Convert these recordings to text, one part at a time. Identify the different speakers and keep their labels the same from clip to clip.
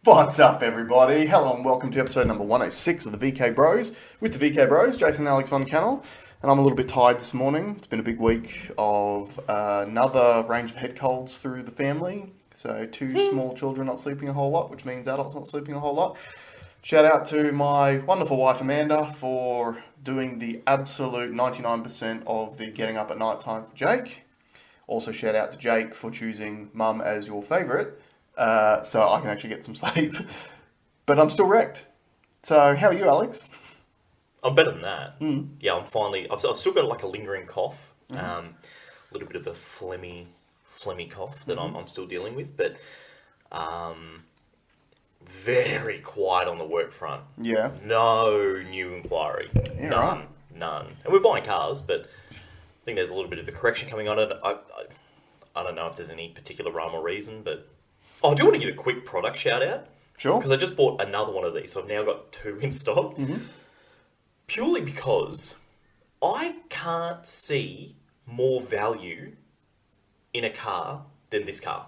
Speaker 1: What's up, everybody? Hello and welcome to episode number 106 of the VK Bros. With the VK Bros, Jason and Alex Von Cannell. And I'm a little bit tired this morning. It's been a big week of another range of head colds through the family. So two small children not sleeping a whole lot, which means adults not sleeping a whole lot. Shout out to my wonderful wife Amanda for doing the absolute 99% of the getting up at night time for Jake. Also shout out to Jake for choosing mum as your favourite. So I can actually get some sleep. But I'm still wrecked. So how are you, Alex?
Speaker 2: I'm better than that. Yeah, I'm finally... I've still got like a lingering cough. A little bit of a phlegmy cough that I'm still dealing with. But very quiet on the work front.
Speaker 1: Yeah.
Speaker 2: No new inquiry.
Speaker 1: Yeah,
Speaker 2: None. And we're buying cars, but I think there's a little bit of a correction coming on it. I don't know if there's any particular rhyme or reason, but... Oh, I do want to give a quick product shout out.
Speaker 1: Sure.
Speaker 2: Because I just bought another one of these, so I've now got two in stock. Purely because I can't see more value in a car than this car.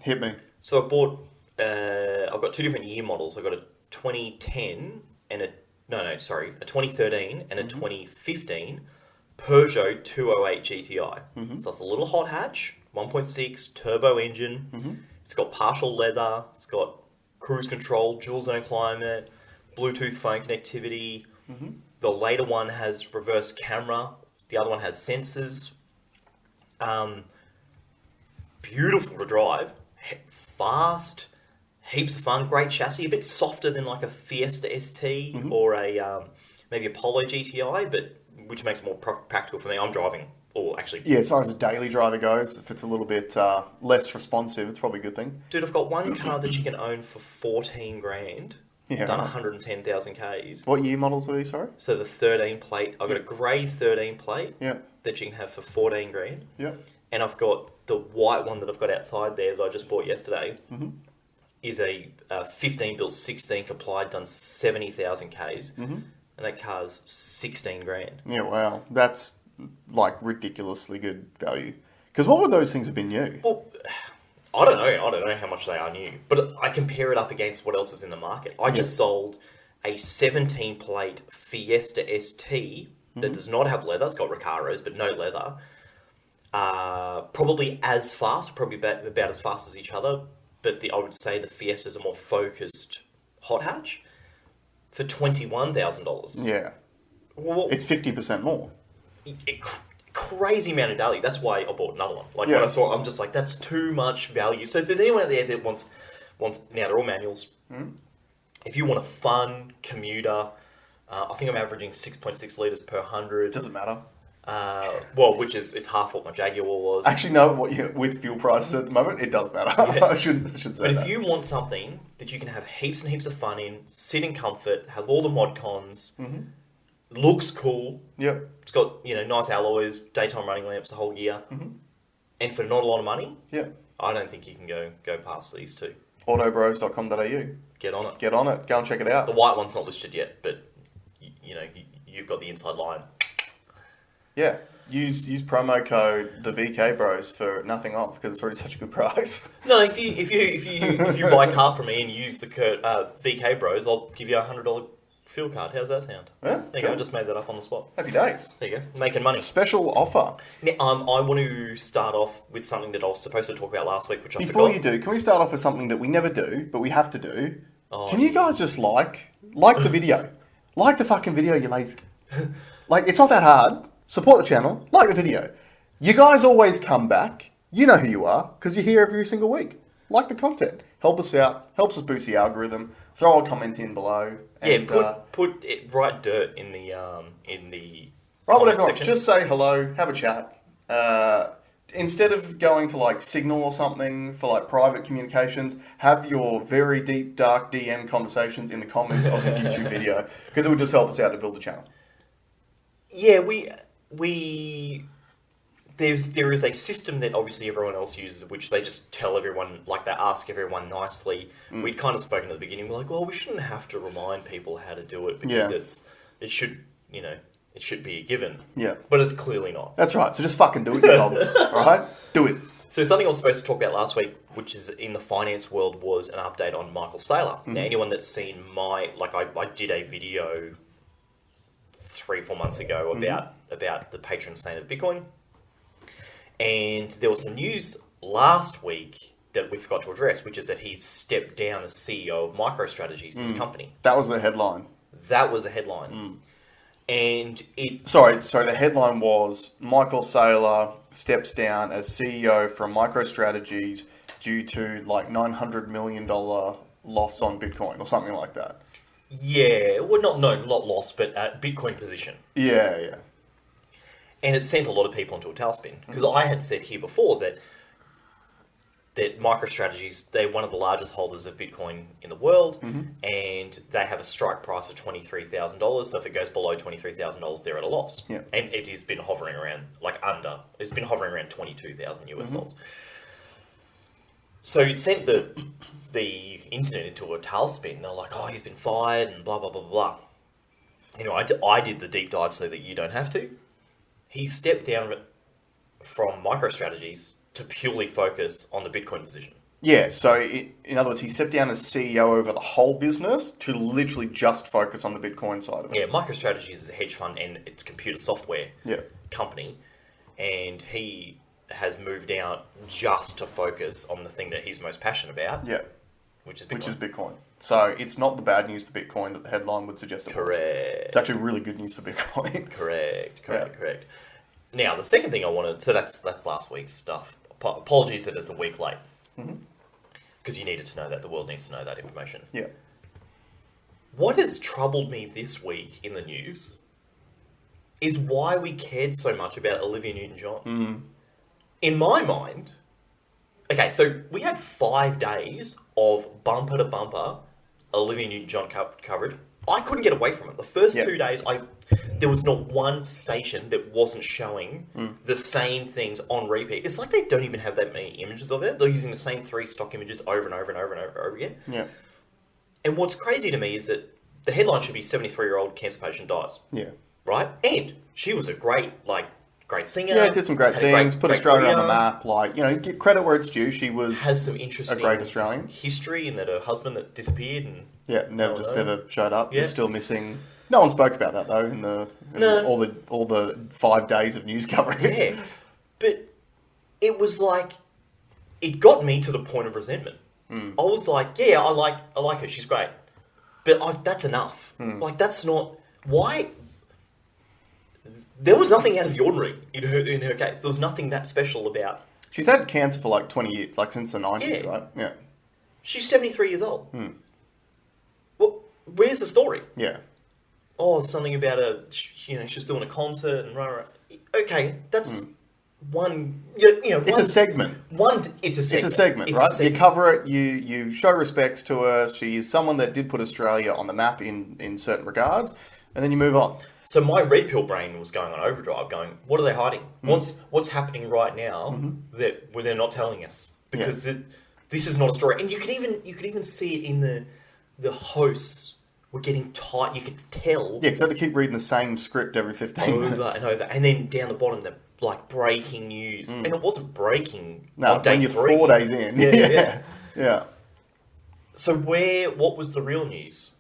Speaker 1: Hit me.
Speaker 2: So I bought, I've got two different year models. I've got a 2010 and a 2013 and a 2015 Peugeot 208 GTI. So it's a little hot hatch, 1.6 turbo engine. It's got partial leather. It's got cruise control, dual zone climate, Bluetooth phone connectivity. The later one has reverse camera. The other one has sensors. Beautiful to drive. Fast. Heaps of fun. Great chassis. A bit softer than like a Fiesta ST or a maybe a Polo GTI, but which makes it more practical for me. I'm driving. Or actually...
Speaker 1: Yeah, as far as a daily driver goes, if it's a little bit less responsive, it's probably a good thing.
Speaker 2: Dude, I've got one car that you can own for 14 grand.
Speaker 1: Yeah,
Speaker 2: done
Speaker 1: right.
Speaker 2: 110,000 Ks.
Speaker 1: What year models are these, sorry?
Speaker 2: So the 13 plate, I've got a grey 13 plate that you can have for 14 grand.
Speaker 1: Yeah.
Speaker 2: And I've got the white one that I've got outside there that I just bought yesterday. Is a 15 built 16 complied, done 70,000 Ks. And that car's 16 grand.
Speaker 1: Yeah, wow. That's like ridiculously good value. Because what would those things have been new?
Speaker 2: Well, I don't know how much they are new, but I compare it up against what else is in the market. I just sold a 17 plate Fiesta ST that does not have leather. It's got Recaros, but no leather. Probably as fast, probably about as fast as each other, but I would say the Fiesta's a more focused hot hatch for $21,000.
Speaker 1: Yeah.
Speaker 2: Well,
Speaker 1: It's 50% more.
Speaker 2: Crazy amount of value. That's why I bought another one. Like when I saw it, I'm just like, that's too much value. So if there's anyone out there that wants now they're all manuals. If you want a fun commuter, I think I'm averaging 6.6 litres per 100.
Speaker 1: Doesn't matter.
Speaker 2: Well, which is it's half what my Jaguar was.
Speaker 1: Actually, no. With fuel prices at the moment, it does matter. I shouldn't say
Speaker 2: But
Speaker 1: that.
Speaker 2: if you want something that you can have heaps and heaps of fun in, sit in comfort, have all the mod cons, looks cool.
Speaker 1: Yep.
Speaker 2: It's got, nice alloys, daytime running lamps, the whole gear. And for not a lot of money, I don't think you can go past these two.
Speaker 1: Autobros.com.au.
Speaker 2: Get on it.
Speaker 1: Get on it. Go and check it out.
Speaker 2: The white one's not listed yet, but, you've got the inside line.
Speaker 1: Yeah. Use promo code the VK Bros for nothing off because it's already such a good price.
Speaker 2: No, if you buy a car from me and use the code VK Bros, I'll give you a $100 fuel card. How's that sound?
Speaker 1: Yeah,
Speaker 2: there you go. I just made that up on the spot.
Speaker 1: Happy days.
Speaker 2: There you go. Making money.
Speaker 1: Special offer.
Speaker 2: Now, I want to start off with something that I was supposed to talk about last week, which I
Speaker 1: Before
Speaker 2: forgot.
Speaker 1: you do, can we start off with something that we never do, but we have to do? Can you guys just like the video? Like the fucking video, you lazy... Like, it's not that hard. Support the channel. Like the video. You guys always come back. You know who you are, because you're here every single week. Like the content. Help us out. Helps us boost the algorithm. Throw a comment in below. And,
Speaker 2: put it right dirt in the
Speaker 1: right,
Speaker 2: comment
Speaker 1: whatever.
Speaker 2: section.
Speaker 1: Just say hello. Have a chat. Instead of going to like Signal or something for like private communications, have your very deep, dark DM conversations in the comments of this YouTube video, because it would just help us out to build the channel.
Speaker 2: Yeah, there is a system that obviously everyone else uses, which they just tell everyone, like they ask everyone nicely. We'd kind of spoken at the beginning, we're like, well, we shouldn't have to remind people how to do it because it should be a given.
Speaker 1: Yeah.
Speaker 2: But it's clearly not.
Speaker 1: That's right. So just fucking do it, you dogs. All right? Do it.
Speaker 2: So something I was supposed to talk about last week, which is in the finance world, was an update on Michael Saylor. Now, anyone that's seen I did a video 3-4 months ago about the patron saint of Bitcoin. And there was some news last week that we forgot to address, which is that he's stepped down as CEO of MicroStrategies, his company.
Speaker 1: That was the headline.
Speaker 2: That was a headline. And it...
Speaker 1: Sorry, the headline was Michael Saylor steps down as CEO from MicroStrategies due to like $900 million loss on Bitcoin or something like that.
Speaker 2: Yeah, well, not loss, but Bitcoin position.
Speaker 1: Yeah.
Speaker 2: And it sent a lot of people into a tailspin. Because I had said here before that MicroStrategies, they're one of the largest holders of Bitcoin in the world, and they have a strike price of $23,000. So if it goes below $23,000, they're at a loss.
Speaker 1: Yeah.
Speaker 2: And it has been hovering around, it's been hovering around 22,000 US dollars. So it sent the internet into a tailspin. They're like, oh, he's been fired and blah, blah, blah, blah. Anyway, I did the deep dive so that you don't have to. He stepped down from MicroStrategies to purely focus on the Bitcoin position.
Speaker 1: Yeah, so in other words, he stepped down as CEO over the whole business to literally just focus on the Bitcoin side of it.
Speaker 2: Yeah, MicroStrategies is a hedge fund and it's a computer software company. And he has moved out just to focus on the thing that he's most passionate about.
Speaker 1: Yeah.
Speaker 2: Which is Bitcoin.
Speaker 1: So it's not the bad news for Bitcoin that the headline would suggest it was.
Speaker 2: Correct.
Speaker 1: It's actually really good news for Bitcoin.
Speaker 2: Correct. Now, the second thing I wanted... So that's last week's stuff. Apologies that it's a week late. Because you needed to know that. The world needs to know that information.
Speaker 1: Yeah.
Speaker 2: What has troubled me this week in the news is why we cared so much about Olivia Newton John. In my mind... Okay, so we had 5 days of bumper-to-bumper Olivia Newton John coverage. I couldn't get away from it. The first 2 days, there was not one station that wasn't showing the same things on repeat. It's like they don't even have that many images of it. They're using the same 3 stock images over and over and over and over again.
Speaker 1: Yeah.
Speaker 2: And what's crazy to me is that the headline should be 73-year-old cancer patient dies.
Speaker 1: Yeah.
Speaker 2: Right? And she was a great singer.
Speaker 1: Yeah, did some great things, put Australia on the map. Give credit where it's due. She has
Speaker 2: some interesting
Speaker 1: a great Australian
Speaker 2: history in that her husband that disappeared and
Speaker 1: never showed up. Yeah. Still missing. No one spoke about that though in all the 5 days of news coverage.
Speaker 2: Yeah, but it was like it got me to the point of resentment. I was like, yeah, I like her. She's great, but that's enough. Like that's not why. There was nothing out of the ordinary in her case. There was nothing that special about...
Speaker 1: She's had cancer for like 20 years, like since the 90s, right? Yeah.
Speaker 2: She's 73 years old. Well, where's the story?
Speaker 1: Yeah.
Speaker 2: Oh, something about she's doing a concert and rah. Okay, that's one...
Speaker 1: it's a segment.
Speaker 2: It's a segment.
Speaker 1: It's a segment, right? You cover it, you show respects to her. She is someone that did put Australia on the map in certain regards, and then you move on.
Speaker 2: So my red pill brain was going on overdrive, going, "What are they hiding? What's happening right now that they're not telling us?" Because this is not a story, and you could even see it in the hosts were getting tight. You could tell.
Speaker 1: Yeah, because they keep reading the same script every 15 minutes.
Speaker 2: Over and over, and then down the bottom, the breaking news, and it wasn't breaking.
Speaker 1: No,
Speaker 2: on day
Speaker 1: when you're
Speaker 2: 3.
Speaker 1: 4 days in. Yeah.
Speaker 2: So what was the real news?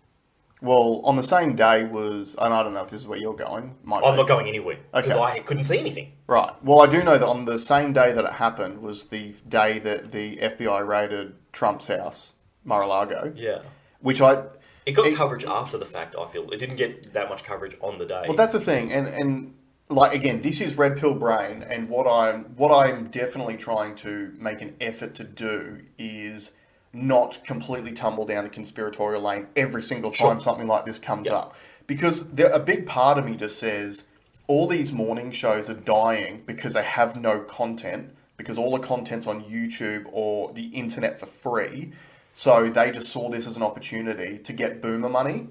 Speaker 1: Well, on the same day was, and I don't know if this is where you're going.
Speaker 2: I'm not going anywhere because I couldn't see anything.
Speaker 1: Right. Well, I do know that on the same day that it happened was the day that the FBI raided Trump's house, Mar-a-Lago.
Speaker 2: Yeah.
Speaker 1: Which
Speaker 2: It got coverage after the fact, I feel. It didn't get that much coverage on the day.
Speaker 1: Well, that's the thing. And again, this is red pill brain, and what I'm definitely trying to make an effort to do is not completely tumble down the conspiratorial lane every single time something like this comes up. Because a big part of me just says, all these morning shows are dying because they have no content, because all the content's on YouTube or the internet for free. So they just saw this as an opportunity to get boomer money,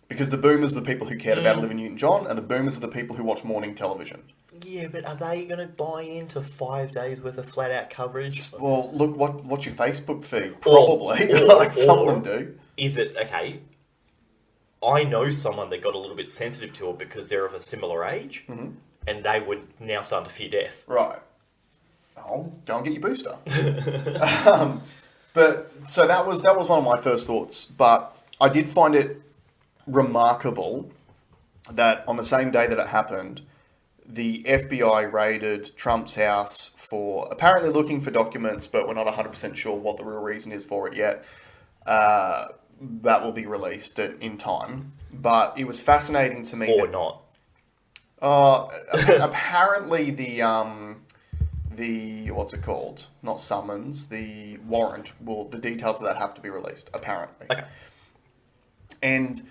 Speaker 1: because the boomers are the people who cared about Olivia Newton John, and the boomers are the people who watch morning television.
Speaker 2: Yeah, but are they going to buy into 5 days worth of flat-out coverage?
Speaker 1: Well, look, what's your Facebook feed? Probably. Some of them do.
Speaker 2: Is it, okay, I know someone that got a little bit sensitive to it because they're of a similar age, and they would now start to fear death.
Speaker 1: Right. oh, go and get your booster. But so that was one of my first thoughts. But I did find it remarkable that on the same day that it happened, the FBI raided Trump's house for apparently looking for documents, but we're not 100% sure what the real reason is for it yet. That will be released in time. But it was fascinating to me.
Speaker 2: Or not.
Speaker 1: Apparently the what's it called? Not summons, the warrant. Well, the details of that have to be released, apparently.
Speaker 2: Okay.
Speaker 1: And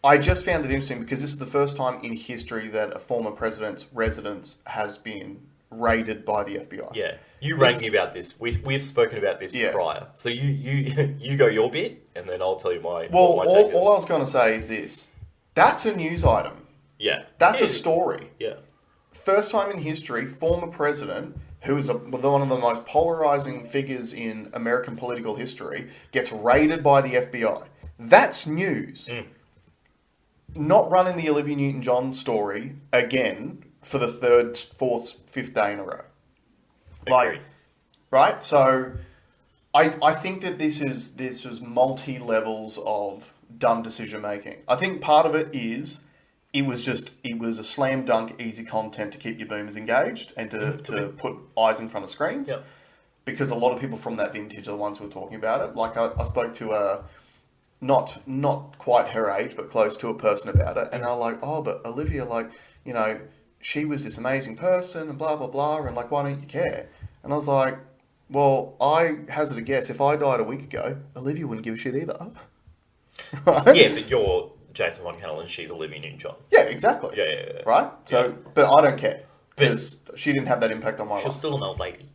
Speaker 1: I just found it interesting because this is the first time in history that a former president's residence has been raided by the FBI.
Speaker 2: Yeah. You rang me about this. We've spoken about this prior. So you go your bit, and then I'll tell you my.
Speaker 1: Well,
Speaker 2: what my take is.
Speaker 1: all I was going to say is this: that's a news item.
Speaker 2: Yeah.
Speaker 1: That's a story.
Speaker 2: Yeah.
Speaker 1: First time in history, former president, who is one of the most polarizing figures in American political history, gets raided by the FBI. That's news. Not running the Olivia Newton John story again for the third, fourth, fifth day in a row.
Speaker 2: Agreed.
Speaker 1: Right? So I think that this is multi levels of dumb decision making. I think part of it is it was a slam dunk easy content to keep your boomers engaged and to put eyes in front of screens.
Speaker 2: Yep.
Speaker 1: Because a lot of people from that vintage are the ones who are talking about it. Like I spoke to a not quite her age, but close to a person about it. And they're like, oh, but Olivia, like, you know, she was this amazing person and blah, blah, blah. And like, why don't you care? And I was like, well, I hazard a guess. If I died a week ago, Olivia wouldn't give a shit either. Right?
Speaker 2: Yeah, but you're Jason Von Cannell and she's Olivia Newton John.
Speaker 1: Yeah, exactly.
Speaker 2: Yeah.
Speaker 1: Right? So, but I don't care. Because she didn't have that impact on my life.
Speaker 2: She was still an old lady.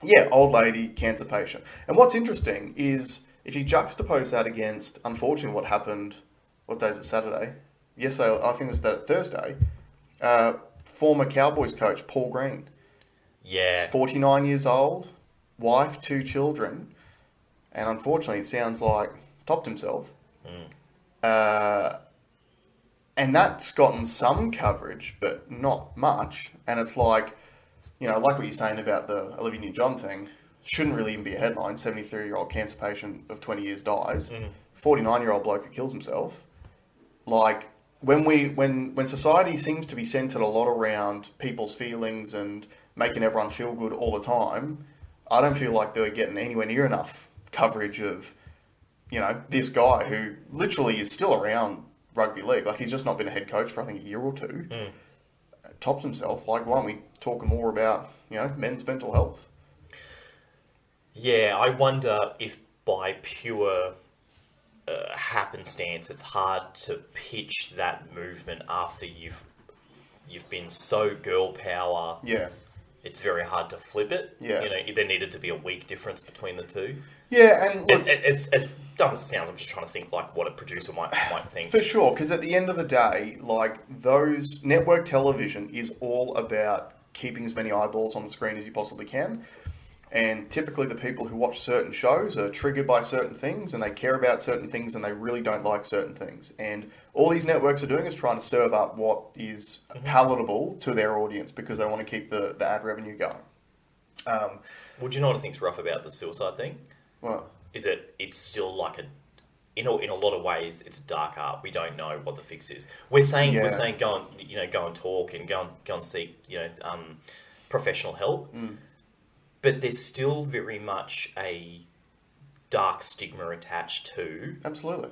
Speaker 1: Yeah, old lady, cancer patient. And what's interesting is if you juxtapose that against, unfortunately, what happened, what day is it, Saturday? Yesterday, I think it was that Thursday, former Cowboys coach, Paul Green.
Speaker 2: Yeah.
Speaker 1: 49 years old, wife, 2 children, and unfortunately it sounds like topped himself. And that's gotten some coverage, but not much. And it's like, you know, like what you're saying about the Olivia Newton-John thing, shouldn't really even be a headline. 73-year-old cancer patient of 20 years dies. 49-year-old bloke who kills himself. Like, when society seems to be centered a lot around people's feelings and making everyone feel good all the time, I don't feel like they're getting anywhere near enough coverage of, you know, this guy who literally is still around rugby league. Like, he's just not been a head coach for, I think, a year or two. Tops himself. Like, why don't we talk more about, you know, men's mental health?
Speaker 2: Yeah, I wonder if by pure happenstance, it's hard to pitch that movement after you've been so girl power.
Speaker 1: Yeah.
Speaker 2: It's very hard to flip it.
Speaker 1: Yeah.
Speaker 2: You know, there needed to be a weak difference between the two.
Speaker 1: Yeah, and look,
Speaker 2: as dumb as it sounds, I'm just trying to think like what a producer might think.
Speaker 1: for sure, because at the end of the day, like, those network television is all about keeping as many eyeballs on the screen as you possibly can. And typically the people who watch certain shows are triggered by certain things and they care about certain things and they really don't like certain things. And all these networks are doing is trying to serve up what is palatable to their audience because they want to keep the ad revenue going.
Speaker 2: Well, do you know what I think's rough about the suicide thing?
Speaker 1: Well,
Speaker 2: Is that it's still like in a lot of ways it's dark art. We don't know what the fix is. We're saying go and talk and go and seek professional help. But there's still very much a dark stigma attached to.
Speaker 1: absolutely.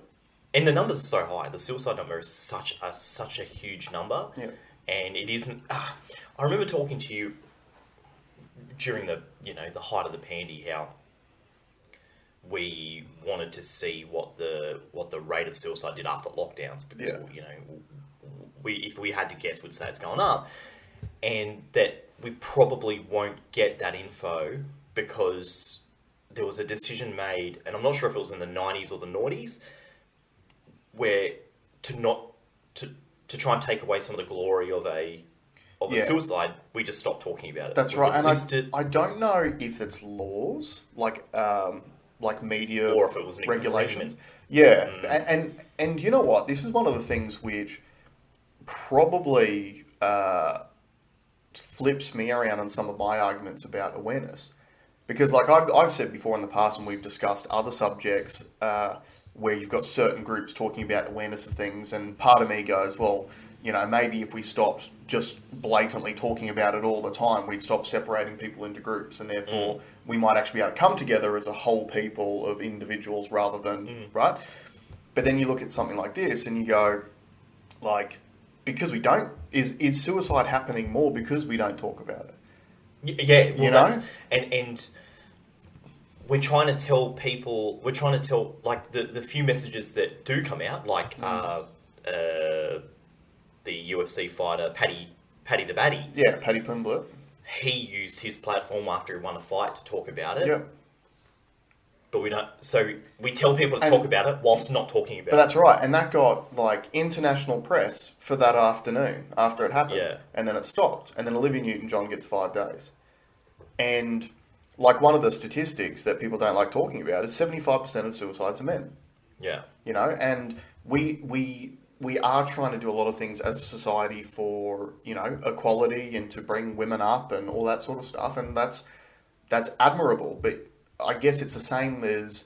Speaker 2: And the numbers are so high. The suicide number is such a huge number.
Speaker 1: Yeah.
Speaker 2: And it isn't. I remember talking to you during the height of the pandy, how we wanted to see what the rate of suicide did after lockdowns because if we had to guess, we'd say it's going up, and that we probably won't get that info because there was a decision made, and I'm not sure if it was in the 90s or the noughties, where to try and take away some of the glory of a suicide, we just stopped talking about it.
Speaker 1: That's right, and I don't know if it's laws like media
Speaker 2: or if it was an
Speaker 1: regulations. Yeah, and you know what? This is one of the things which probably flips me around on some of my arguments about awareness. Because like I've said before in the past when we've discussed other subjects where you've got certain groups talking about awareness of things, and part of me goes, well, you know, maybe if we stopped just blatantly talking about it all the time, we'd stop separating people into groups, and therefore we might actually be able to come together as a whole people of individuals rather than, right? But then you look at something like this and you go, like, because we don't, is suicide happening more because we don't talk about it?
Speaker 2: Yeah, well,
Speaker 1: you know?
Speaker 2: And we're trying to tell people, like, the few messages that do come out, like the UFC fighter, Paddy the Baddy.
Speaker 1: Yeah, Paddy Pimblett.
Speaker 2: He used his platform after he won a fight to talk about it.
Speaker 1: Yeah.
Speaker 2: But we don't, so we tell people to talk about it whilst not talking about it.
Speaker 1: But that's right, and that got, like, international press for that afternoon after it happened.
Speaker 2: Yeah.
Speaker 1: And then it stopped, and then Olivia Newton John gets 5 days. And, like, one of the statistics that people don't like talking about is 75% of suicides are men.
Speaker 2: Yeah.
Speaker 1: You know, and we are trying to do a lot of things as a society for, you know, equality and to bring women up and all that sort of stuff, and that's admirable, but I guess it's the same as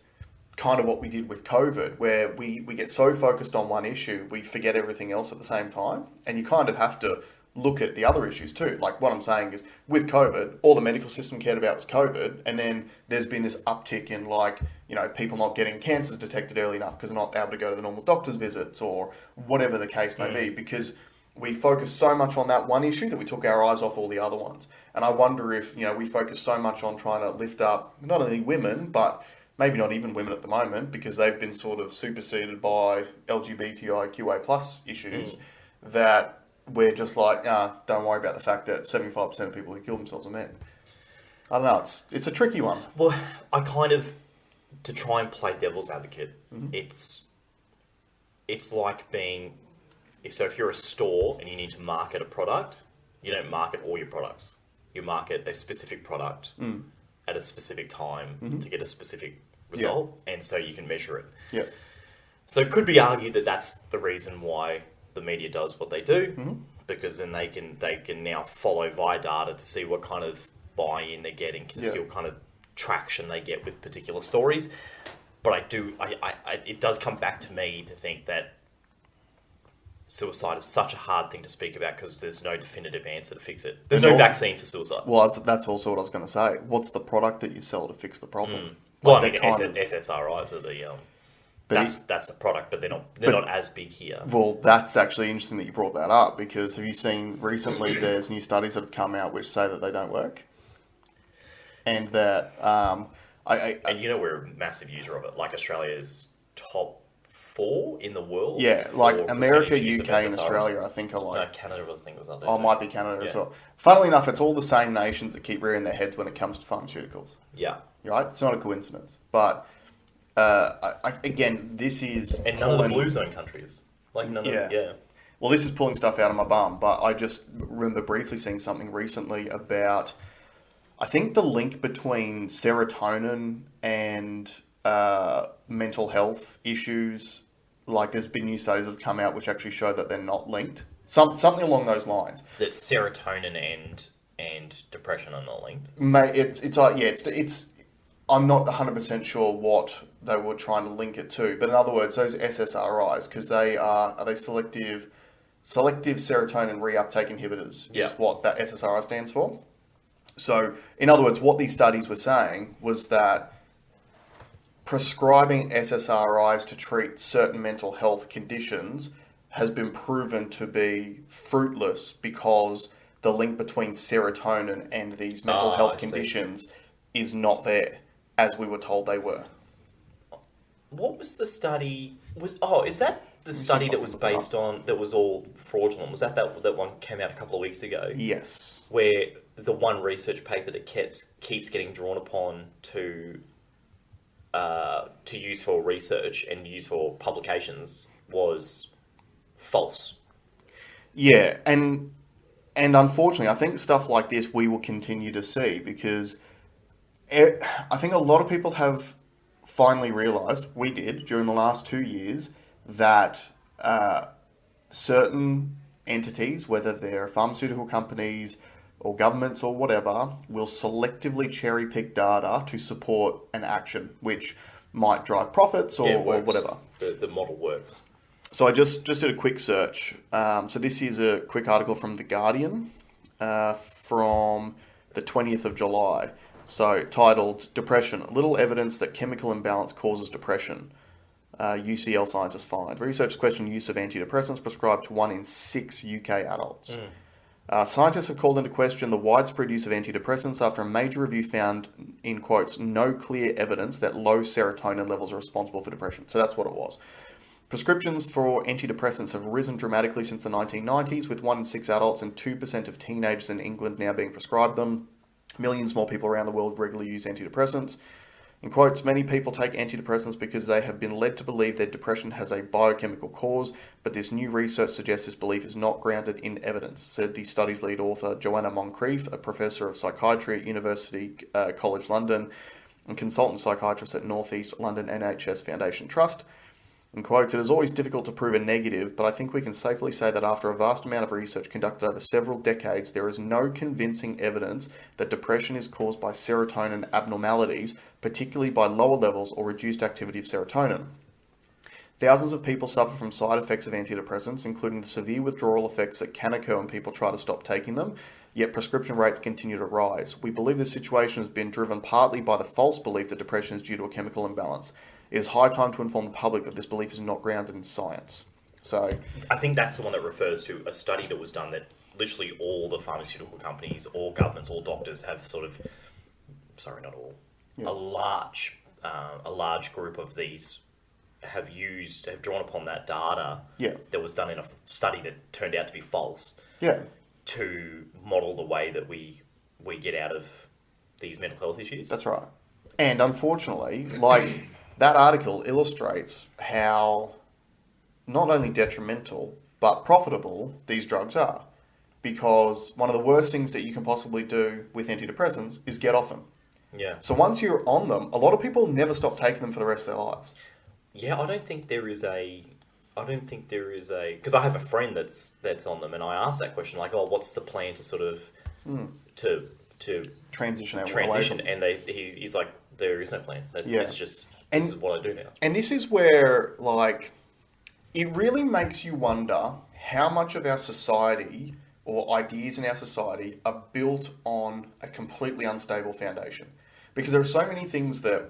Speaker 1: kind of what we did with COVID, where we get so focused on one issue, we forget everything else at the same time. And you kind of have to look at the other issues too. Like what I'm saying is with COVID, all the medical system cared about was COVID. And then there's been this uptick in, like, you know, people not getting cancers detected early enough because they're not able to go to the normal doctor's visits or whatever the case may be, because we focus so much on that one issue that we took our eyes off all the other ones. And I wonder if, you know, we focus so much on trying to lift up not only women, but maybe not even women at the moment, because they've been sort of superseded by LGBTIQA plus issues, that we're just like, don't worry about the fact that 75% of people who kill themselves are men. I don't know, it's a tricky one.
Speaker 2: Well, I kind of, to try and play devil's advocate, it's like being, if you're a store and you need to market a product, you don't market all your products. You market a specific product at a specific time to get a specific result, and so you can measure it.
Speaker 1: Yeah.
Speaker 2: So it could be argued that that's the reason why the media does what they do, because then they can now follow via data to see what kind of buy-in they're getting, to see what kind of traction they get with particular stories. But it does come back to me to think that suicide is such a hard thing to speak about because there's no definitive answer to fix it. There's no vaccine for suicide.
Speaker 1: Well, that's also what I was going to say. What's the product that you sell to fix the problem?
Speaker 2: Well, I mean, SSRIs are the that's the product, but they're not as big here.
Speaker 1: Well, that's actually interesting that you brought that up, because have you seen recently there's new studies that have come out which say that they don't work, and that
Speaker 2: and you know, we're a massive user of it. Like, Australia's top 4 in the world.
Speaker 1: Yeah, like America, UK, and Australia, I think are like.
Speaker 2: No, Canada, I think, was up there.
Speaker 1: Oh, it might be Canada as well. Funnily enough, it's all the same nations that keep rearing their heads when it comes to pharmaceuticals.
Speaker 2: Yeah.
Speaker 1: Right? It's not a coincidence. But, again, this is...
Speaker 2: And none of the blue zone countries. Like, none of
Speaker 1: Well, this is pulling stuff out of my bum, but I just remember briefly seeing something recently about, I think, the link between serotonin and mental health issues. Like, there's been new studies that have come out which actually show that they're not linked. Something along those lines.
Speaker 2: That serotonin and depression are not linked.
Speaker 1: It's I'm not 100% sure what they were trying to link it to, but in other words, those SSRIs, because are they selective serotonin reuptake inhibitors? Is what that SSRI stands for. So, in other words, what these studies were saying was that prescribing SSRIs to treat certain mental health conditions has been proven to be fruitless because the link between serotonin and these mental health conditions is not there, as we were told they were.
Speaker 2: What was the study? Is that the study that was based on, that was all fraudulent? Was that one came out a couple of weeks ago?
Speaker 1: Yes.
Speaker 2: Where the one research paper that keeps getting drawn upon to use for research and use for publications was false.
Speaker 1: Yeah, and unfortunately, I think stuff like this we will continue to see, because I think a lot of people have finally realised, we did during the last 2 years, that certain entities, whether they're pharmaceutical companies, or governments or whatever will selectively cherry pick data to support an action, which might drive profits or whatever.
Speaker 2: The model works.
Speaker 1: So I just did a quick search. So this is a quick article from The Guardian from the 20th of July. So titled, Depression, Little Evidence That Chemical Imbalance Causes Depression. UCL scientists find. Researchers question use of antidepressants prescribed to 1 in 6 UK adults. Scientists have called into question the widespread use of antidepressants after a major review found, in quotes, no clear evidence that low serotonin levels are responsible for depression. So that's what it was. Prescriptions for antidepressants have risen dramatically since the 1990s, with 1 in 6 adults and 2% of teenagers in England now being prescribed them. Millions more people around the world regularly use antidepressants. In quotes, many people take antidepressants because they have been led to believe that depression has a biochemical cause, but this new research suggests this belief is not grounded in evidence, said the study's lead author, Joanna Moncrief, a professor of psychiatry at University College London and consultant psychiatrist at North East London NHS Foundation Trust. In quotes, it is always difficult to prove a negative, but I think we can safely say that after a vast amount of research conducted over several decades, there is no convincing evidence that depression is caused by serotonin abnormalities, particularly by lower levels or reduced activity of serotonin. Thousands of people suffer from side effects of antidepressants, including the severe withdrawal effects that can occur when people try to stop taking them, yet prescription rates continue to rise. We believe this situation has been driven partly by the false belief that depression is due to a chemical imbalance. It is high time to inform the public that this belief is not grounded in science. So,
Speaker 2: I think that's the one that refers to a study that was done that literally all the pharmaceutical companies, all governments, all doctors have sort of, sorry, not all, a large group of these have drawn upon that data that was done in a study that turned out to be false to model the way that we get out of these mental health issues.
Speaker 1: That's right. And unfortunately, like, that article illustrates how not only detrimental but profitable these drugs are. Because one of the worst things that you can possibly do with antidepressants is get off them.
Speaker 2: Yeah.
Speaker 1: So once you're on them, a lot of people never stop taking them for the rest of their lives.
Speaker 2: Yeah, I don't think there is because I have a friend that's on them, and I asked that question, like, oh, what's the plan to sort of to
Speaker 1: transition
Speaker 2: away from, and he's like, there is no plan. It's just this is what I do now.
Speaker 1: And this is where, like, it really makes you wonder how much of our society or ideas in our society are built on a completely unstable foundation. Because there are so many things that,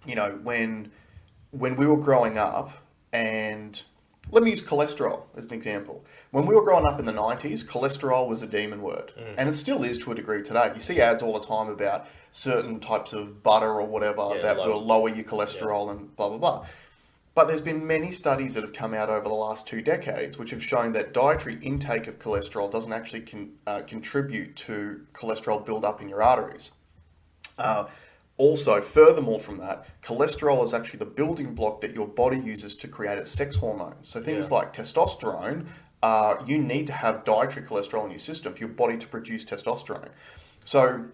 Speaker 1: you know, when we were growing up, and let me use cholesterol as an example. When we were growing up in the 90s, cholesterol was a demon word. And it still is to a degree today. You see ads all the time about certain types of butter or whatever that will lower your cholesterol and blah, blah, blah. But there's been many studies that have come out over the last 2 decades which have shown that dietary intake of cholesterol doesn't actually contribute to cholesterol buildup in your arteries. Also, furthermore from that, cholesterol is actually the building block that your body uses to create its sex hormones. So things like testosterone, you need to have dietary cholesterol in your system for your body to produce testosterone. So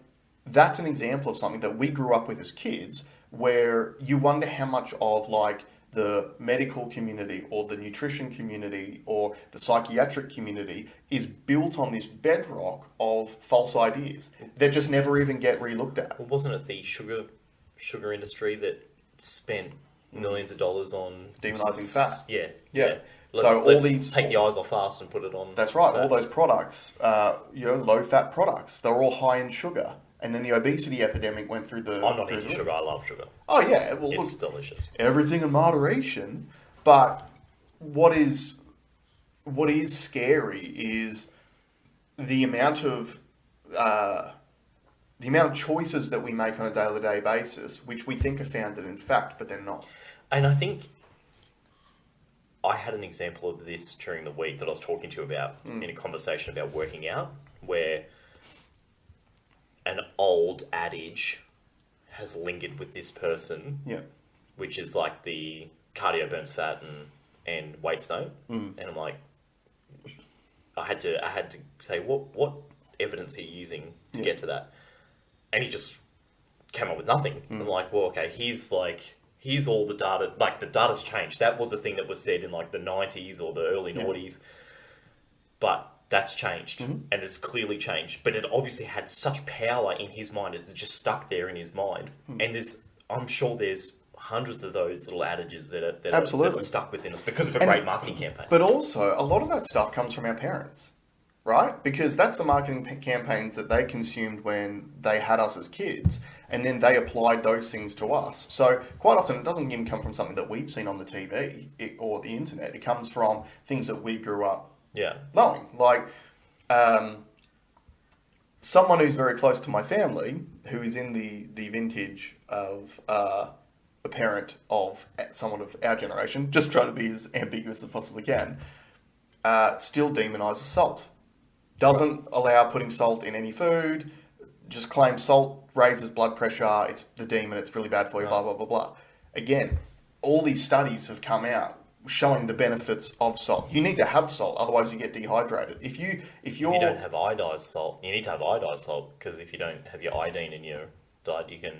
Speaker 1: that's an example of something that we grew up with as kids, where you wonder how much of, like, the medical community or the nutrition community or the psychiatric community is built on this bedrock of false ideas that just never even get re-looked at.
Speaker 2: Well, wasn't it the sugar industry that spent millions of dollars on
Speaker 1: demonizing fat?
Speaker 2: Yeah. Let's take the eyes off fast and put it on.
Speaker 1: That's right.
Speaker 2: Fat.
Speaker 1: All those products, low-fat products, they're all high in sugar. And then the obesity epidemic went through the...
Speaker 2: I'm not eating sugar. I love sugar.
Speaker 1: Oh, yeah. Well,
Speaker 2: it's delicious.
Speaker 1: Everything in moderation. But what is scary is the amount of choices that we make on a day-to-day basis, which we think are founded in fact, but they're not.
Speaker 2: And I think I had an example of this during the week that I was talking to you about in a conversation about working out, where an old adage has lingered with this person, which is like the cardio burns fat and weights don't. And I'm like, I had to say, what evidence are you using to get to that? And he just came up with nothing. I'm like, well, okay, here's all the data. Like, the data's changed. That was the thing that was said in like the 90s or the early noughties. But that's changed, and it's clearly changed. But it obviously had such power in his mind; it's just stuck there in his mind. And I'm sure there's hundreds of those little adages that are stuck within us because of a great marketing campaign.
Speaker 1: But also, a lot of that stuff comes from our parents, right? Because that's the marketing campaigns that they consumed when they had us as kids, and then they applied those things to us. So quite often, it doesn't even come from something that we've seen on the TV or the internet. It comes from things that we grew up knowing. Like, someone who's very close to my family, who is in the vintage of a parent of someone of our generation, just trying to be as ambiguous as possibly can, still demonises salt. Doesn't allow putting salt in any food, just claims salt raises blood pressure, it's the demon, it's really bad for you, blah, blah, blah, blah. Again, all these studies have come out showing the benefits of salt. You need to have salt, otherwise you get dehydrated. If you
Speaker 2: don't have iodized salt, you need to have iodized salt, because if you don't have your iodine in your diet, you can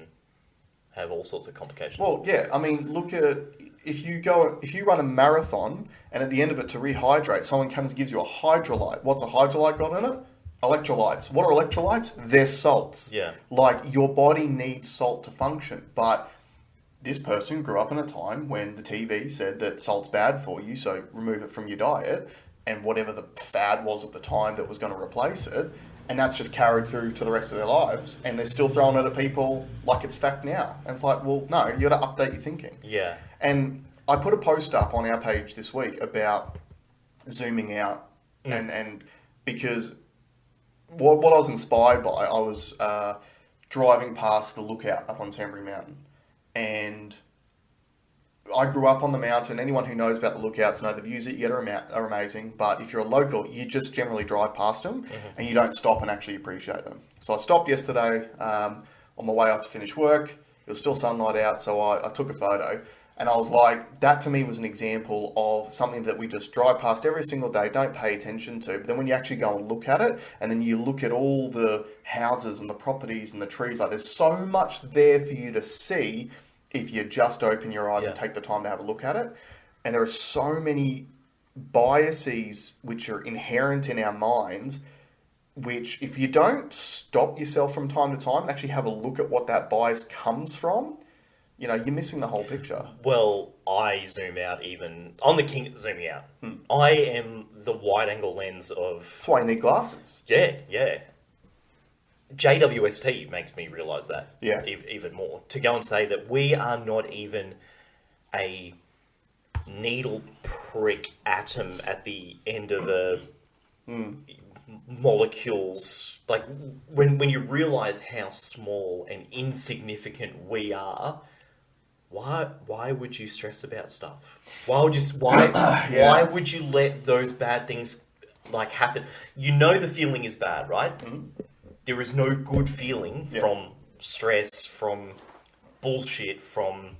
Speaker 2: have all sorts of complications.
Speaker 1: Well, yeah, I mean, look at, if you run a marathon and at the end of it to rehydrate, someone comes and gives you a hydrolyte. What's a hydrolyte got in it? Electrolytes. What are electrolytes? They're salts.
Speaker 2: Yeah.
Speaker 1: Like, your body needs salt to function, but this person grew up in a time when the TV said that salt's bad for you, so remove it from your diet, and whatever the fad was at the time that was going to replace it, and that's just carried through to the rest of their lives, and they're still throwing it at people like it's fact now. And it's like, well, no, you got to update your thinking.
Speaker 2: Yeah.
Speaker 1: And I put a post up on our page this week about zooming out, and because what I was inspired by, I was driving past the lookout up on Tambury Mountain, and I grew up on the mountain. Anyone who knows about the lookouts know the views that you get are amazing. But if you're a local, you just generally drive past them and you don't stop and actually appreciate them. So I stopped yesterday on my way up to finish work. It was still sunlight out, so I took a photo. And I was like, that to me was an example of something that we just drive past every single day, don't pay attention to. But then when you actually go and look at it, and then you look at all the houses and the properties and the trees, like there's so much there for you to see if you just open your eyes and take the time to have a look at it. And there are so many biases which are inherent in our minds, which if you don't stop yourself from time to time and actually have a look at what that bias comes from, you know, you're missing the whole picture.
Speaker 2: Well, I zoom out even... I'm the king at zooming out. I am the wide-angle lens of...
Speaker 1: That's why you need glasses.
Speaker 2: Yeah. JWST makes me realise that even more. To go and say that we are not even a needle prick atom at the end of the molecules. Like, when you realise how small and insignificant we are... Why would you stress about stuff? Why would you let those bad things like happen? You know the feeling is bad, right? There is no good feeling from stress, from bullshit, from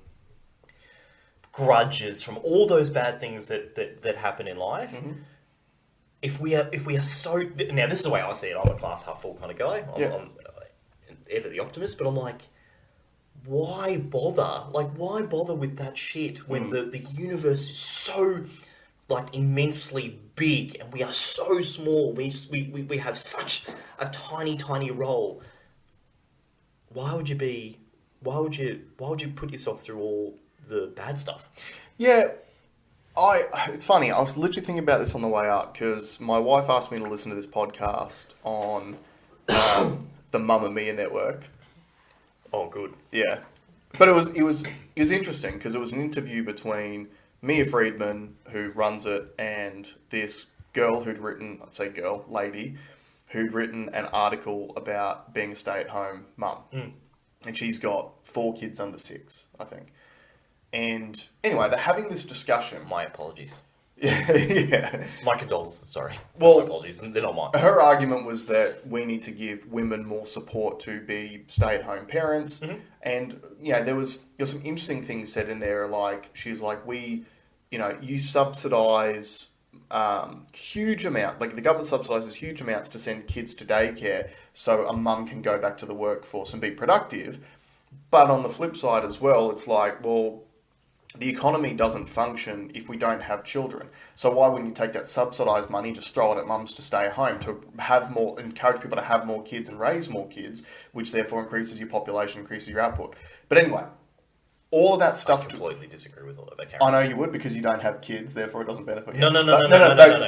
Speaker 2: grudges, from all those bad things that happen in life. If we are so... Now, this is the way I see it. I'm a glass half full kind of guy. I'm ever the optimist, but I'm like... Why bother? Like, why bother with that shit when the universe is so, like, immensely big and we are so small? We have such a tiny role. Why would you put yourself through all the bad stuff?
Speaker 1: Yeah, it's funny. I was literally thinking about this on the way up because my wife asked me to listen to this podcast on the Mamma Mia network.
Speaker 2: Oh, good.
Speaker 1: Yeah, but it was interesting because it was an interview between Mia Friedman, who runs it, and this girl who'd written, lady, who'd written an article about being a stay-at-home mum, and she's got 4 kids under 6, I think. And anyway, they're having this discussion.
Speaker 2: My apologies.
Speaker 1: Yeah.
Speaker 2: My condolences, sorry.
Speaker 1: Well,
Speaker 2: my apologies, they're not mine.
Speaker 1: Her argument was that we need to give women more support to be stay-at-home parents. And, there was some interesting things said in there, like, she's like, you subsidise huge amount, like the government subsidises huge amounts to send kids to daycare so a mum can go back to the workforce and be productive. But on the flip side as well, it's like, well, the economy doesn't function if we don't have children. So why wouldn't you take that subsidised money, just throw it at mums to stay home, to have more, encourage people to have more kids and raise more kids, which therefore increases your population, increases your output. But anyway, all of that stuff...
Speaker 2: I completely disagree with all of that.
Speaker 1: I know you would, because you don't have kids, therefore it doesn't benefit you.
Speaker 2: No.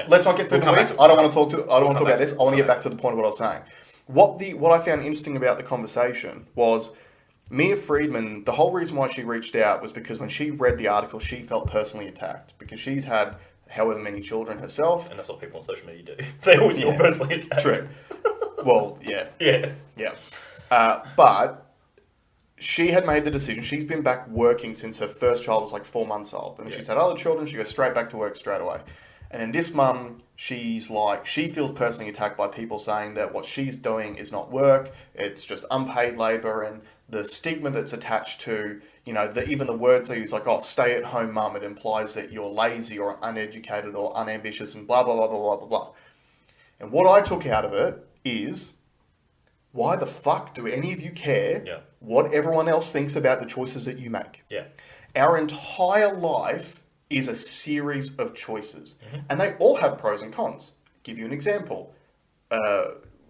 Speaker 1: Let's not get through the weeds. I don't want to talk about this. I want to get back to the point of what I was saying. What I found interesting about the conversation was Mia Friedman, the whole reason why she reached out was because when she read the article, she felt personally attacked, because she's had however many children herself. And
Speaker 2: that's what people on social media do. They always feel personally attacked.
Speaker 1: True. Well, yeah.
Speaker 2: Yeah.
Speaker 1: But she had made the decision. She's been back working since her first child was like 4 months old. And she's had other children. She goes straight back to work straight away. And then this mum, she's like, she feels personally attacked by people saying that what she's doing is not work. It's just unpaid labour, and the stigma that's attached to, you know, even the words they use, like, oh, stay at home mum, it implies that you're lazy or uneducated or unambitious and blah, blah, blah, blah, blah, blah, blah. And what I took out of it is, why the fuck do any of you care what everyone else thinks about the choices that you make?
Speaker 2: Yeah.
Speaker 1: Our entire life is a series of choices. And they all have pros and cons. Give you an example.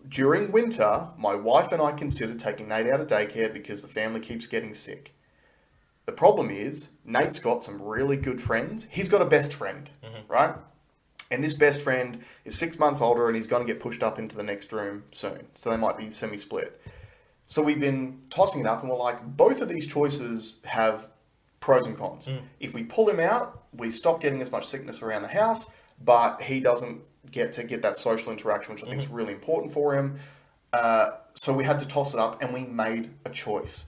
Speaker 1: During winter, my wife and I considered taking Nate out of daycare because the family keeps getting sick. The problem is, Nate's got some really good friends. He's got a best friend, right? And this best friend is 6 months older, and he's going to get pushed up into the next room soon. So they might be semi-split. So we've been tossing it up, and we're like, both of these choices have pros and cons. If we pull him out, we stop getting as much sickness around the house, but he doesn't get that social interaction, which I think is really important for him. So we had to toss it up, and we made a choice.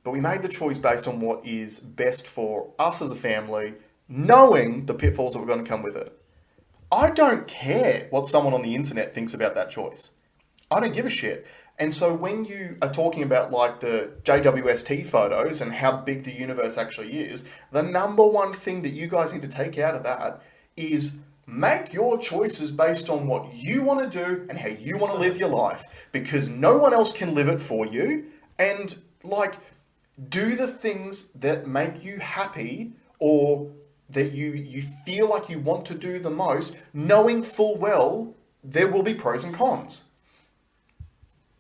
Speaker 1: But we made the choice based on what is best for us as a family, knowing the pitfalls that were going to come with it. I don't care what someone on the internet thinks about that choice. I don't give a shit. And so when you are talking about like the JWST photos and how big the universe actually is, the number one thing that you guys need to take out of that is make your choices based on what you want to do and how you want to live your life, because no one else can live it for you. And like, do the things that make you happy or that you feel like you want to do the most, knowing full well there will be pros and cons.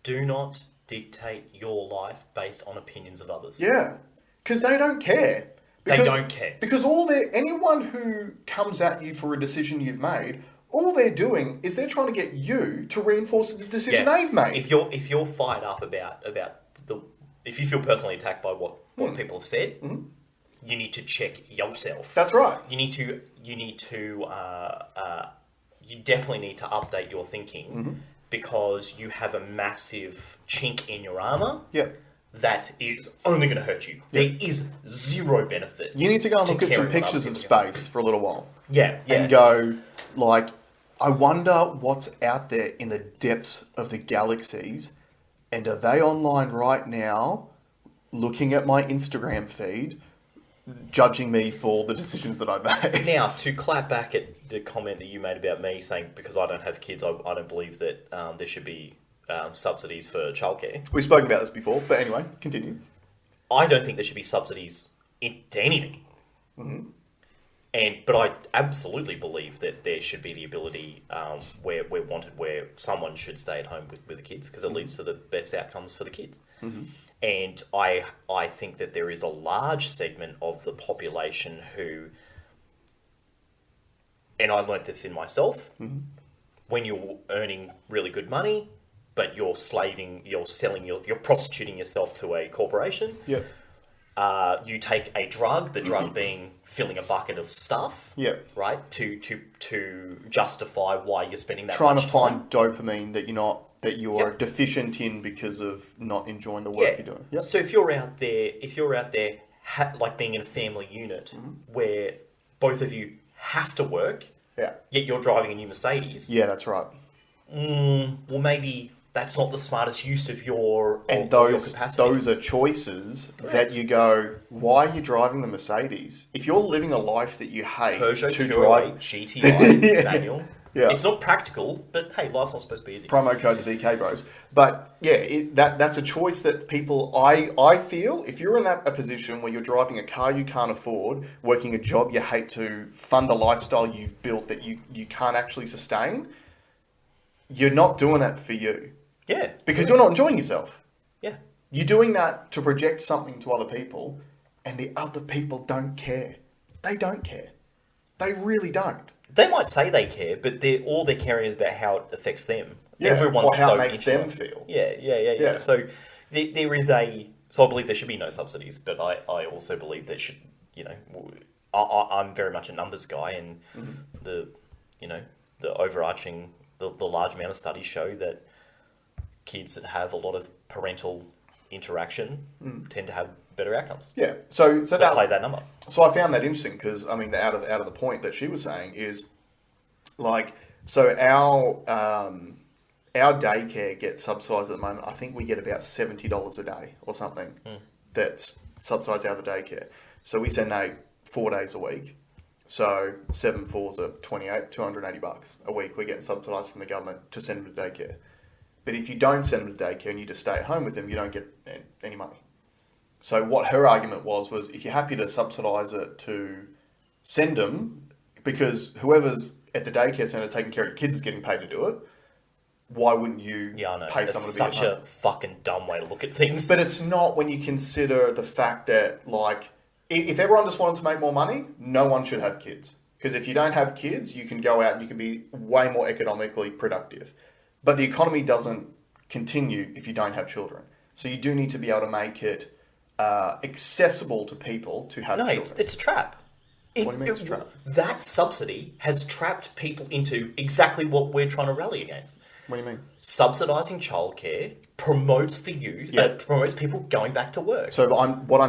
Speaker 2: Do not dictate your life based on opinions of others.
Speaker 1: Yeah, because they don't care.
Speaker 2: They don't care.
Speaker 1: Because anyone who comes at you for a decision you've made, all they're doing is they're trying to get you to reinforce the decision they've made.
Speaker 2: If you're fired up about if you feel personally attacked by what people have said, you need to check yourself.
Speaker 1: That's right.
Speaker 2: You definitely need to update your thinking, because you have a massive chink in your armor. That is only going to hurt you. There is zero benefit.
Speaker 1: You need to go and look at some pictures of space for a little while.
Speaker 2: And
Speaker 1: go, like, I wonder what's out there in the depths of the galaxies, and are they online right now, looking at my Instagram feed, judging me for the decisions that I made?
Speaker 2: Now, to clap back at the comment that you made about me saying, because I don't have kids, I don't believe that there should be subsidies for childcare.
Speaker 1: We've spoken about this before, but anyway, continue.
Speaker 2: I don't think there should be subsidies into anything. But I absolutely believe that there should be the ability where someone should stay at home with the kids, because it leads to the best outcomes for the kids. And I think that there is a large segment of the population who, and I learnt this in myself, when you're earning really good money, but you're prostituting yourself to a corporation. You take a drug, the drug being filling a bucket of stuff, right, to justify why you're spending that
Speaker 1: trying
Speaker 2: much
Speaker 1: to
Speaker 2: time.
Speaker 1: find dopamine that you're deficient in because of not enjoying the work you're doing.
Speaker 2: So if you're out there, like being in a family unit where both of you have to work, yet you're driving a new Mercedes.
Speaker 1: Yeah, that's right.
Speaker 2: Well, maybe that's not the smartest use of your capacity.
Speaker 1: Those are choices that you go, why are you driving the Mercedes? If you're living a life that you hate
Speaker 2: Peugeot
Speaker 1: to
Speaker 2: 208
Speaker 1: drive
Speaker 2: GTI manual.
Speaker 1: Yeah.
Speaker 2: It's not practical, but hey, life's not supposed to be easy.
Speaker 1: Promo code the VK Bros. But yeah, that's a choice that people. I feel if you're in a position where you're driving a car you can't afford, working a job you hate, to fund a lifestyle you've built that you can't actually sustain, you're not doing that for you.
Speaker 2: Yeah.
Speaker 1: Because you're not enjoying yourself.
Speaker 2: Yeah.
Speaker 1: You're doing that to project something to other people, and the other people don't care. They don't care. They really don't.
Speaker 2: They might say they care, but all they're caring is about how it affects them.
Speaker 1: Yeah,
Speaker 2: Everyone's
Speaker 1: or how
Speaker 2: so
Speaker 1: it makes
Speaker 2: into
Speaker 1: them
Speaker 2: it.
Speaker 1: feel.
Speaker 2: Yeah. So there is so I believe there should be no subsidies, but I also believe that should, I'm very much a numbers guy, and the overarching, the large amount of studies show that kids that have a lot of parental interaction tend to have better outcomes.
Speaker 1: Yeah. So that
Speaker 2: play that number.
Speaker 1: So I found that interesting because out of the point that she was saying is like, so our daycare gets subsidised at the moment. I think we get about $70 a day or something that's subsidised out of the daycare. So we send Nate 4 days a week. So 7 fours are $280 a week. We're getting subsidised from the government to send him to daycare. But if you don't send him to daycare and you just stay at home with him, you don't get any money. So what her argument was if you're happy to subsidise it to send them, because whoever's at the daycare centre taking care of your kids is getting paid to do it, why wouldn't you pay someone to be at home?
Speaker 2: Such a fucking dumb way to look at things.
Speaker 1: But it's not when you consider the fact that, like, if everyone just wanted to make more money, no one should have kids. Because if you don't have kids, you can go out and you can be way more economically productive. But the economy doesn't continue if you don't have children. So you do need to be able to make it accessible to people to have children.
Speaker 2: No, it's a trap.
Speaker 1: What do you mean it's a trap?
Speaker 2: That subsidy has trapped people into exactly what we're trying to rally against.
Speaker 1: What do you mean?
Speaker 2: Subsidising childcare promotes the youth, promotes people going back to work.
Speaker 1: So what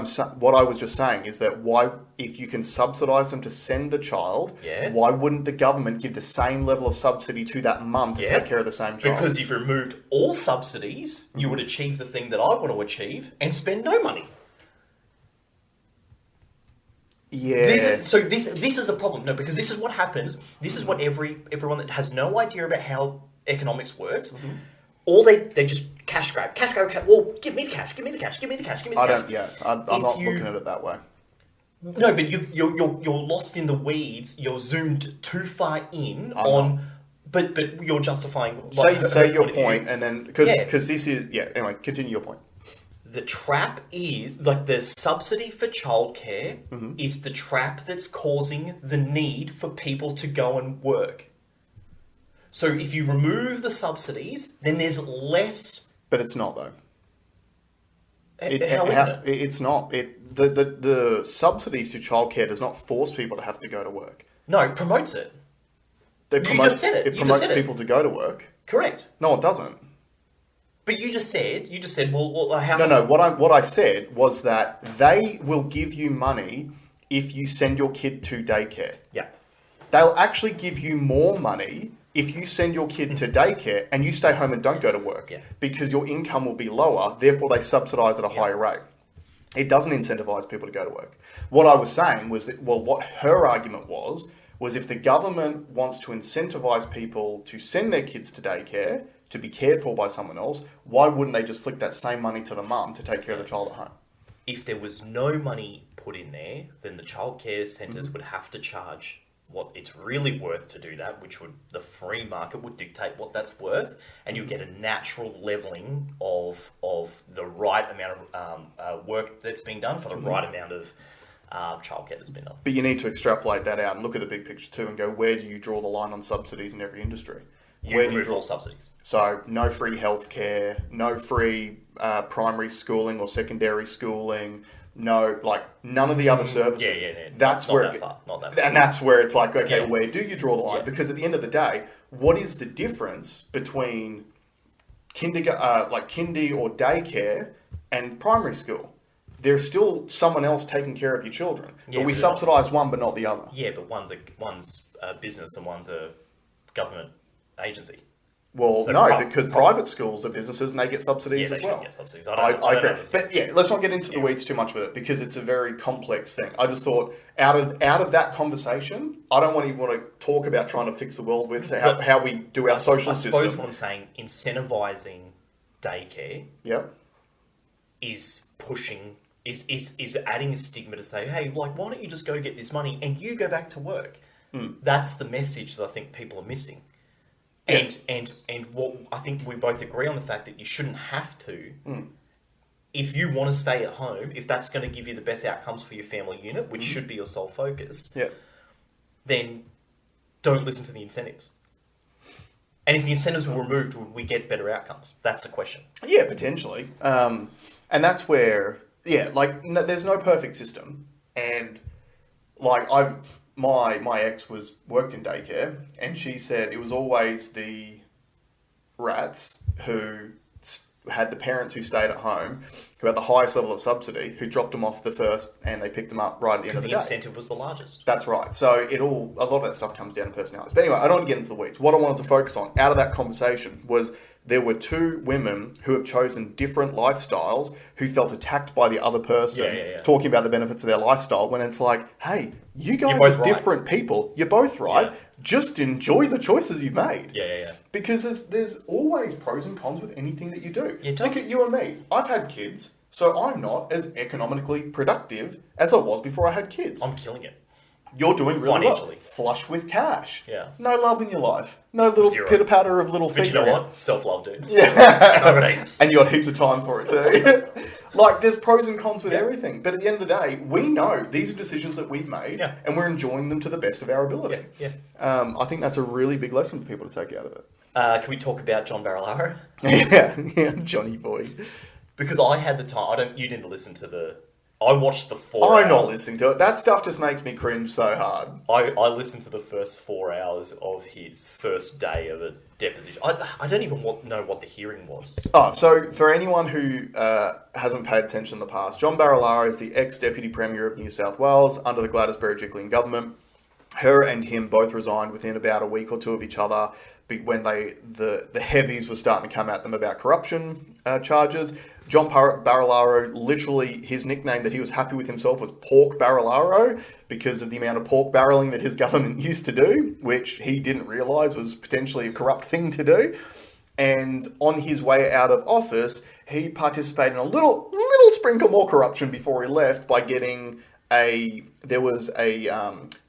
Speaker 1: I was just saying is that why, if you can subsidise them to send the child, why wouldn't the government give the same level of subsidy to that mum to take care of the same child?
Speaker 2: Because if you removed all subsidies, you would achieve the thing that I want to achieve and spend no money.
Speaker 1: Yeah.
Speaker 2: This is the problem. No, because this is what happens. This is what everyone that has no idea about how economics works, all they just cash grab. Well, give me the cash. I'm
Speaker 1: not looking at it that way.
Speaker 2: No, but you're lost in the weeds. You're zoomed too far in but you're justifying.
Speaker 1: Say your point, and then because this is Anyway, continue your point.
Speaker 2: The trap is, like, the subsidy for childcare is the trap that's causing the need for people to go and work. So if you remove the subsidies, then there's less...
Speaker 1: But it's not, though.
Speaker 2: How isn't it?
Speaker 1: It's not. The subsidies to childcare does not force people to have to go to work.
Speaker 2: No, it promotes it.
Speaker 1: You
Speaker 2: just said it.
Speaker 1: It promotes people to go to work.
Speaker 2: Correct.
Speaker 1: No, it doesn't.
Speaker 2: But you just said, well, how...
Speaker 1: No, what I said was that they will give you money if you send your kid to daycare.
Speaker 2: Yeah.
Speaker 1: They'll actually give you more money if you send your kid to daycare and you stay home and don't go to work, because your income will be lower, therefore they subsidise at a higher rate. It doesn't incentivise people to go to work. What I was saying was that, what her argument was if the government wants to incentivise people to send their kids to daycare, to be cared for by someone else, why wouldn't they just flick that same money to the mum to take care of the child at home?
Speaker 2: If there was no money put in there, then the childcare centres would have to charge what it's really worth to do that, which would, the free market would dictate what that's worth, and you'll get a natural levelling of the right amount of work that's being done for the right amount of childcare that's been done.
Speaker 1: But you need to extrapolate that out and look at the big picture too and go, where do you draw the line on subsidies in every industry?
Speaker 2: Where do you draw subsidies?
Speaker 1: So no free healthcare, no free primary schooling or secondary schooling, none of the other services.
Speaker 2: Yeah.
Speaker 1: That's
Speaker 2: not
Speaker 1: where
Speaker 2: that far. Not that far.
Speaker 1: And that's where it's like, okay, where do you draw the line? Because at the end of the day, what is the difference between kindy or daycare and primary school? There's still someone else taking care of your children, but we subsidise one but not the other.
Speaker 2: Yeah, but one's a business and one's a government agency.
Speaker 1: Well,
Speaker 2: So
Speaker 1: no, because private schools are businesses and they get subsidies
Speaker 2: they
Speaker 1: as well.
Speaker 2: should get subsidies.
Speaker 1: I agree.
Speaker 2: understand.
Speaker 1: But yeah, let's not get into the weeds too much with it because it's a very complex thing. I just thought out of that conversation, I don't want to talk about trying to fix the world with how we do our social system.
Speaker 2: I suppose what I'm saying, incentivizing daycare is pushing, is adding a stigma to say, hey, like, why don't you just go get this money and you go back to work? That's the message that I think people are missing.
Speaker 1: Yeah.
Speaker 2: And what I think we both agree on the fact that you shouldn't have to. If you want to stay at home, if that's going to give you the best outcomes for your family unit, which should be your sole focus, then don't listen to the incentives. And if the incentives were removed, would we get better outcomes? That's the question.
Speaker 1: Yeah, potentially. And that's where, there's no perfect system. And like my ex worked in daycare, and she said it was always the rats who had the parents who stayed at home, who had the highest level of subsidy, who dropped them off the first, and they picked them up right at the end of the day.
Speaker 2: Because the incentive was the largest.
Speaker 1: That's right. So a lot of that stuff comes down to personalities. But anyway, I don't want to get into the weeds. What I wanted to focus on out of that conversation was there were two women who have chosen different lifestyles who felt attacked by the other person talking about the benefits of their lifestyle when it's like, hey, you guys are different people. You're both right. Yeah. Just enjoy the choices you've made.
Speaker 2: Yeah.
Speaker 1: Because there's always pros and cons with anything that you do. Look at you and me. I've had kids, so I'm not as economically productive as I was before I had kids.
Speaker 2: I'm killing it.
Speaker 1: You're doing really well. Flush with cash.
Speaker 2: Yeah.
Speaker 1: No love in your life. No little pitter-patter of little figure.
Speaker 2: But you know what? Self-love, dude.
Speaker 1: Yeah.
Speaker 2: And I've got heaps.
Speaker 1: And you got heaps of time for it too. Like, there's pros and cons with everything. But at the end of the day, we know these are decisions that we've made and we're enjoying them to the best of our ability.
Speaker 2: Yeah.
Speaker 1: I think that's a really big lesson for people to take out of it.
Speaker 2: Can we talk about John Barilaro?
Speaker 1: yeah, Johnny boy.
Speaker 2: Because I had the time. You didn't listen to I watched the 4 hours.
Speaker 1: I'm not listening to it. That stuff just makes me cringe so hard.
Speaker 2: I listened to the first 4 hours of his first day of a deposition. I don't even know what the hearing was.
Speaker 1: Oh, so for anyone who hasn't paid attention in the past, John Barilaro is the ex-Deputy Premier of New South Wales under the Gladys Berejiklian government. Her and him both resigned within about a week or two of each other when the heavies were starting to come at them about corruption charges. John Barilaro, literally, his nickname that he was happy with himself was Pork Barilaro because of the amount of pork barreling that his government used to do, which he didn't realise was potentially a corrupt thing to do. And on his way out of office, he participated in a little sprinkle more corruption before he left by getting there was a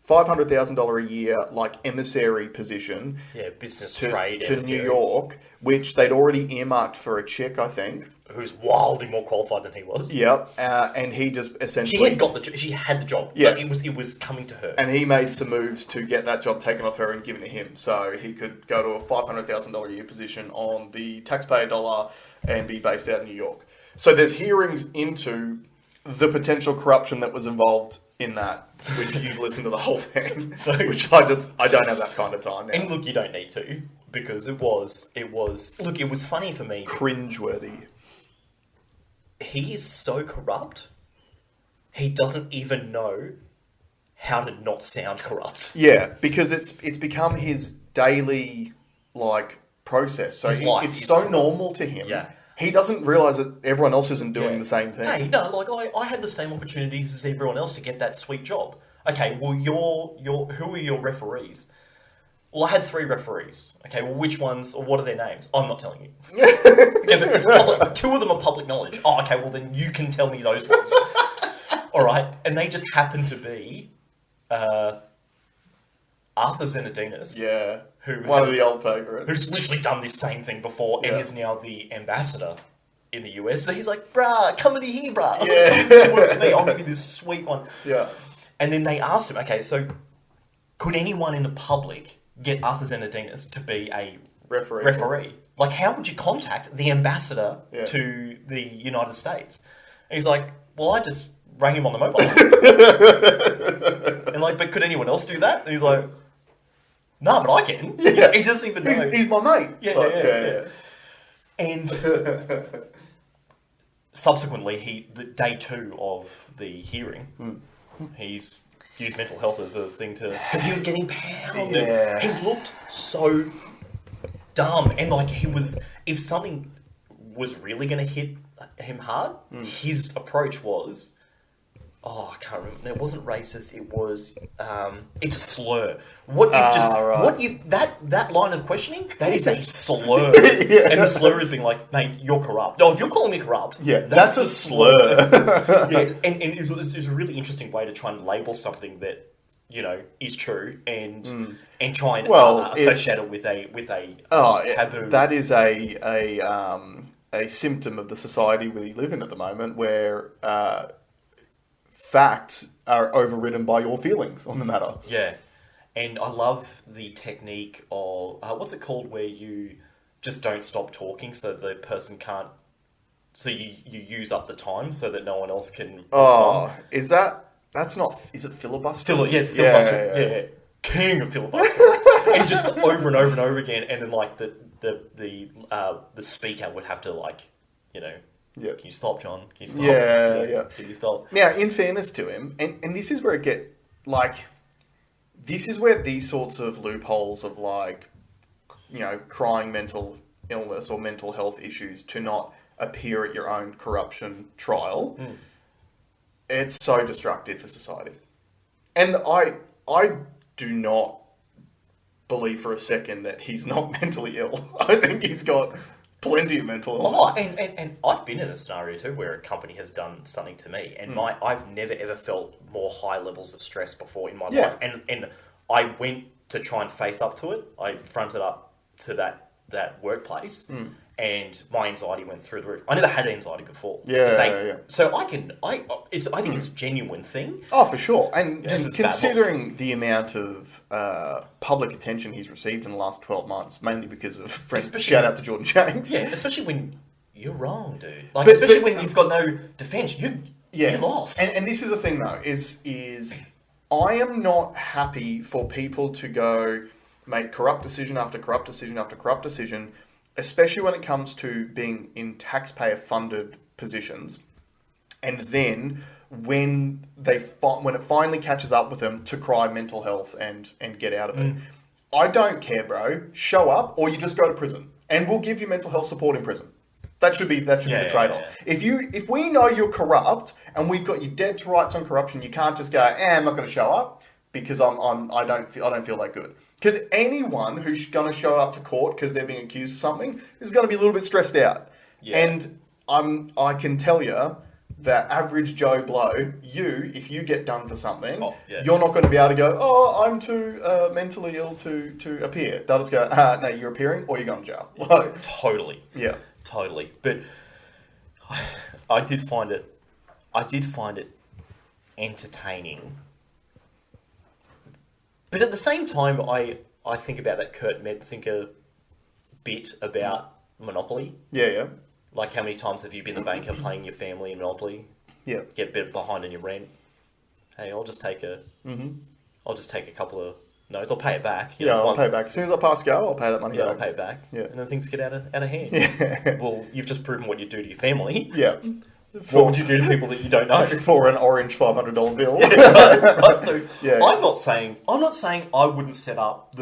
Speaker 1: $500,000 a year emissary position.
Speaker 2: Yeah, business trade
Speaker 1: to
Speaker 2: emissary.
Speaker 1: New York, which they'd already earmarked for a chick, I think.
Speaker 2: Who's wildly more qualified than he was.
Speaker 1: Yep, and he just essentially
Speaker 2: she had the job.
Speaker 1: Yeah,
Speaker 2: it was coming to her,
Speaker 1: and he made some moves to get that job taken off her and given to him, so he could go to a $500,000 a year position on the taxpayer dollar and be based out in New York. So there's hearings into the potential corruption that was involved in that, which you've listened to the whole thing. So, which I don't have that kind of time now.
Speaker 2: And look, you don't need to, because it was funny for me.
Speaker 1: Cringeworthy.
Speaker 2: He is so corrupt, he doesn't even know how to not sound corrupt.
Speaker 1: Yeah, because it's become his daily, process. So it's so normal to him.
Speaker 2: Yeah.
Speaker 1: He doesn't realise that everyone else isn't doing the same thing.
Speaker 2: Hey, no, I had the same opportunities as everyone else to get that sweet job. Okay, well, who are your referees? Well, I had 3 referees. Okay, well, which ones, or what are their names? I'm not telling you. Yeah, but it's public. 2 of them are public knowledge. Oh, okay, well, then you can tell me those ones. All right, and they just happen to be Arthur Zenadinas.
Speaker 1: Yeah, one of the old favourites.
Speaker 2: Who's literally done this same thing before and is now the ambassador in the US. So he's like, bruh, come in here, bruh.
Speaker 1: Yeah.
Speaker 2: Work with me. I'll give you this sweet one.
Speaker 1: Yeah.
Speaker 2: And then they asked him, okay, so could anyone in the public get Arthur Zenadinas to be a referee? How would you contact the ambassador to the United States? And he's like, well, I just rang him on the mobile. And but could anyone else do that? And he's like, no, but I can.
Speaker 1: Yeah.
Speaker 2: He doesn't even know.
Speaker 1: He's my mate.
Speaker 2: Yeah. And subsequently, day 2 of the hearing, he's used mental health as a thing to... Because he was getting pounded. Yeah. He looked so dumb. And like if something was really going to hit him hard, his approach was, I can't remember. It wasn't racist. It was, it's a slur. What if that line of questioning, that is a slur.
Speaker 1: Yeah.
Speaker 2: And the slur is being like, mate, you're corrupt. No, if you're calling me corrupt,
Speaker 1: that's a slur.
Speaker 2: Yeah, and it was a really interesting way to try and label something that, is true and try and associate it with a taboo.
Speaker 1: That is a symptom of the society we live in at the moment, where facts are overridden by your feelings on the matter.
Speaker 2: Yeah, and I love the technique of what's it called, where you just don't stop talking so the person can't. So you use up the time so that no one else can respond.
Speaker 1: That's not... Is it filibuster?
Speaker 2: It's filibuster. Yeah. King of filibuster. And just over and over and over again, and then like the speaker would have to like, can you stop, John? Can you stop?
Speaker 1: Yeah.
Speaker 2: Can you stop?
Speaker 1: Now, in fairness to him, and this is where this is where these sorts of loopholes of like, crying mental illness or mental health issues to not appear at your own corruption trial. It's so destructive for society. And I do not believe for a second that he's not mentally ill. I think he's got plenty of mental illness.
Speaker 2: And I've been in a scenario too where a company has done something to me, and I've never ever felt more high levels of stress before in my life. And I went to try and face up to it. I fronted up to that workplace. And my anxiety went through the roof. I never had anxiety before. So I think it's a genuine thing.
Speaker 1: Oh, for sure. And considering the amount of public attention he's received in the last 12 months, mainly because of shout out to Jordan Shanks.
Speaker 2: Yeah, especially when you're wrong, dude. Like, especially when you've got no defense. You're lost.
Speaker 1: And this is the thing, though, is I am not happy for people to go make corrupt decision after corrupt decision after corrupt decision, especially when it comes to being in taxpayer-funded positions, and then when it finally catches up with them, to cry mental health and get out of it. I don't care, bro. Show up, or you just go to prison, and we'll give you mental health support in prison. That should be the trade-off. If we know you're corrupt and we've got you dead to rights on corruption, you can't just go, I'm not going to show up because I don't feel that good. Because anyone who's going to show up to court because they're being accused of something is going to be a little bit stressed out. Yeah. And I can tell you that average Joe Blow, if you get done for something, you're not going to be able to go, I'm too mentally ill to appear. They'll just go, no, you're appearing or you're going to jail. Like,
Speaker 2: totally.
Speaker 1: Yeah.
Speaker 2: Totally. But I did find it entertaining. But at the same time, I think about that Kurt Metzinger bit about Monopoly.
Speaker 1: Yeah.
Speaker 2: Like, how many times have you been the banker playing your family in Monopoly?
Speaker 1: Yeah.
Speaker 2: Get a bit behind on your rent. Hey, I'll just take a couple of notes. I'll pay it back.
Speaker 1: I'll pay it back. As soon as I pass go, I'll pay that money back.
Speaker 2: I'll pay it back.
Speaker 1: Yeah.
Speaker 2: And then things get out of hand.
Speaker 1: Yeah.
Speaker 2: Well, you've just proven what you do to your family.
Speaker 1: Yeah.
Speaker 2: What would you do to people that you don't know?
Speaker 1: For an orange $500 bill.
Speaker 2: Right. So
Speaker 1: yeah.
Speaker 2: I'm not saying I wouldn't set up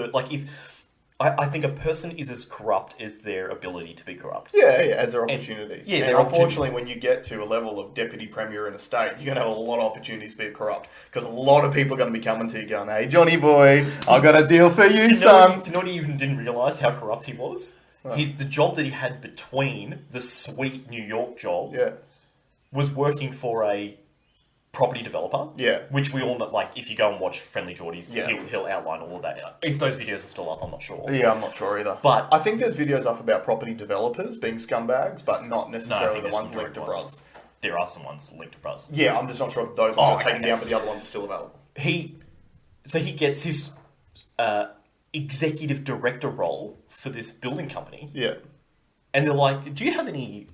Speaker 2: I think a person is as corrupt as their ability to be corrupt.
Speaker 1: Yeah, as their opportunities. And unfortunately, when you get to a level of deputy premier in a state, you're going to have a lot of opportunities to be corrupt. Because a lot of people are going to be coming to you going, hey, Johnny boy, I've got a deal for you, son.
Speaker 2: Do you know what he even didn't realise how corrupt he was? Oh. The job that he had between the sweet New York job was working for a property developer.
Speaker 1: Yeah.
Speaker 2: Which we all know, like, if you go and watch Friendly Geordies, he'll outline all of that. If those videos are still up, I'm not sure.
Speaker 1: Yeah, I'm not sure either.
Speaker 2: But
Speaker 1: I think there's videos up about property developers being scumbags, but not necessarily the ones linked to Bruz.
Speaker 2: There are some ones linked to Bruz.
Speaker 1: Yeah, I'm just not sure if those ones are taken down, but the other ones are still available.
Speaker 2: He gets his executive director role for this building company.
Speaker 1: Yeah.
Speaker 2: And they're like, do you have any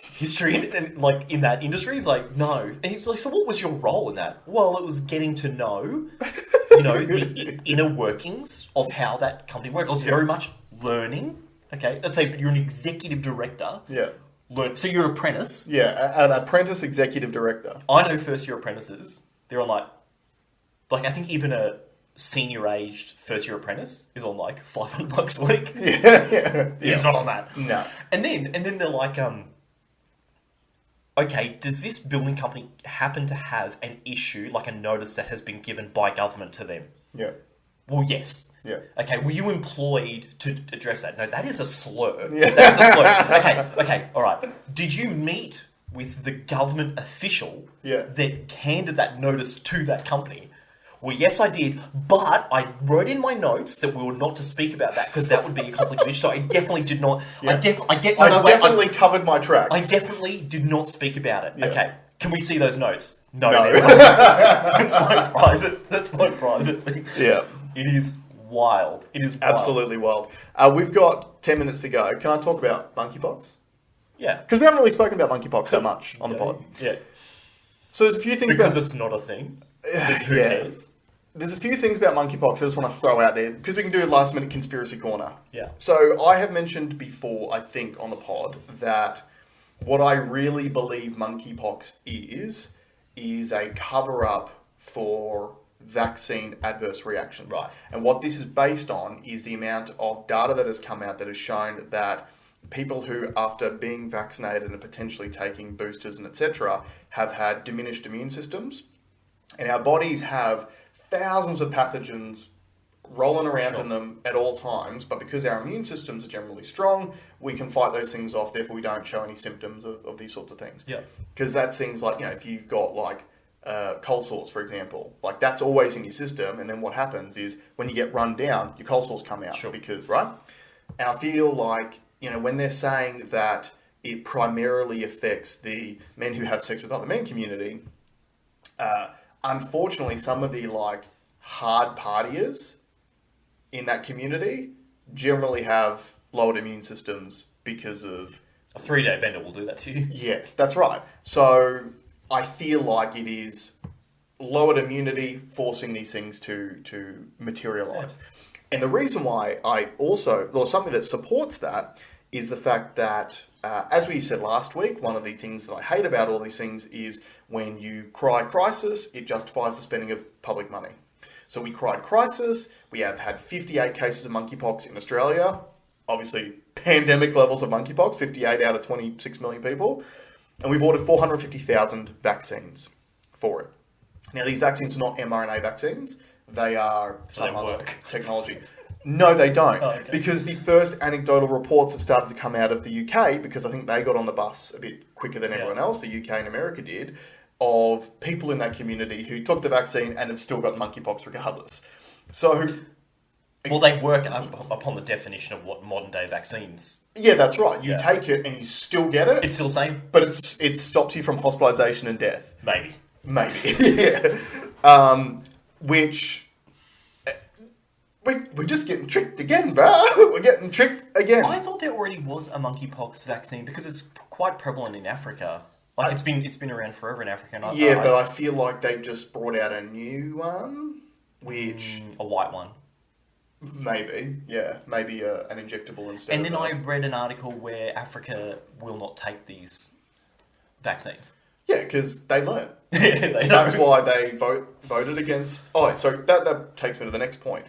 Speaker 2: history in that industry? He's like, no. And he's like, so what was your role in that? Well, it was getting to know, the inner workings of how that company works. I was very much learning. Okay, let's say you're an executive director.
Speaker 1: Yeah.
Speaker 2: So you're an apprentice.
Speaker 1: Yeah, an apprentice executive director.
Speaker 2: I know first year apprentices. They're on like I think even a senior-aged first-year apprentice is on like $500 a week.
Speaker 1: Yeah.
Speaker 2: He's not on that.
Speaker 1: No.
Speaker 2: And then they're like, okay, does this building company happen to have an issue, like a notice that has been given by government to them?
Speaker 1: Yeah.
Speaker 2: Well, yes.
Speaker 1: Yeah.
Speaker 2: Okay, were you employed to address that? No, that is a slur.
Speaker 1: Yeah.
Speaker 2: That is a slur. Okay, all right. Did you meet with the government official that handed that notice to that company? Well, yes, I did, but I wrote in my notes that we were not to speak about that because that would be a conflict of interest. So I definitely did not.
Speaker 1: Yeah.
Speaker 2: I
Speaker 1: definitely covered my tracks.
Speaker 2: I definitely did not speak about it.
Speaker 1: Yeah.
Speaker 2: Okay, can we see those notes? No. That's my private thing.
Speaker 1: Yeah.
Speaker 2: It is wild. It is wild.
Speaker 1: Absolutely wild. We've got 10 minutes to go. Can I talk about monkeypox?
Speaker 2: Yeah.
Speaker 1: Because we haven't really spoken about monkeypox that much on the pod.
Speaker 2: Yeah.
Speaker 1: So there's a few things
Speaker 2: because it's not a thing. Who cares?
Speaker 1: There's a few things about monkeypox I just want to throw out there because we can do a last minute conspiracy corner.
Speaker 2: Yeah.
Speaker 1: So I have mentioned before, I think, on the pod that what I really believe monkeypox is a cover-up for vaccine adverse reactions.
Speaker 2: Right.
Speaker 1: And what this is based on is the amount of data that has come out that has shown that people who, after being vaccinated and potentially taking boosters and etc., have had diminished immune systems. And our bodies have thousands of pathogens rolling around in them at all times, but because our immune systems are generally strong, we can fight those things off, therefore we don't show any symptoms of these sorts of things.
Speaker 2: Yeah.
Speaker 1: Because that's things like, if you've got like cold sores, for example, like that's always in your system, and then what happens is when you get run down, your cold sores come out because, right? And I feel like, when they're saying that it primarily affects the men who have sex with other men community, unfortunately, some of the like hard partiers in that community generally have lowered immune systems because of
Speaker 2: a 3-day bender will do that to you.
Speaker 1: Yeah, that's right. So I feel like it is lowered immunity forcing these things to materialize. Yeah. And the reason why something that supports that is the fact that, as we said last week, one of the things that I hate about all these things is when you cry crisis, it justifies the spending of public money. So we cried crisis, we have had 58 cases of monkeypox in Australia, obviously pandemic levels of monkeypox, 58 out of 26 million people, and we've ordered 450,000 vaccines for it. Now these vaccines are not mRNA vaccines, they are some other technology. No, they don't. Oh, okay. Because the first anecdotal reports have started to come out of the UK, because I think they got on the bus a bit quicker than everyone else, the UK and America did, of people in that community who took the vaccine and have still got monkeypox regardless. So...
Speaker 2: Well, they work upon the definition of what modern day vaccines...
Speaker 1: Yeah, that's right. You take it and you still get it.
Speaker 2: It's still the same?
Speaker 1: But it stops you from hospitalisation and death.
Speaker 2: Maybe.
Speaker 1: Yeah. Which... We're just getting tricked again, bro. We're getting tricked again.
Speaker 2: I thought there already was a monkeypox vaccine because it's quite prevalent in Africa. Like it's been around forever in Africa. And
Speaker 1: but I feel like they've just brought out a new one, which
Speaker 2: a white one.
Speaker 1: Maybe, yeah, maybe an injectable instead.
Speaker 2: And then I read an article where Africa will not take these vaccines.
Speaker 1: Yeah, because they learn.
Speaker 2: They
Speaker 1: That's why they voted against. Oh, so that takes me to the next point.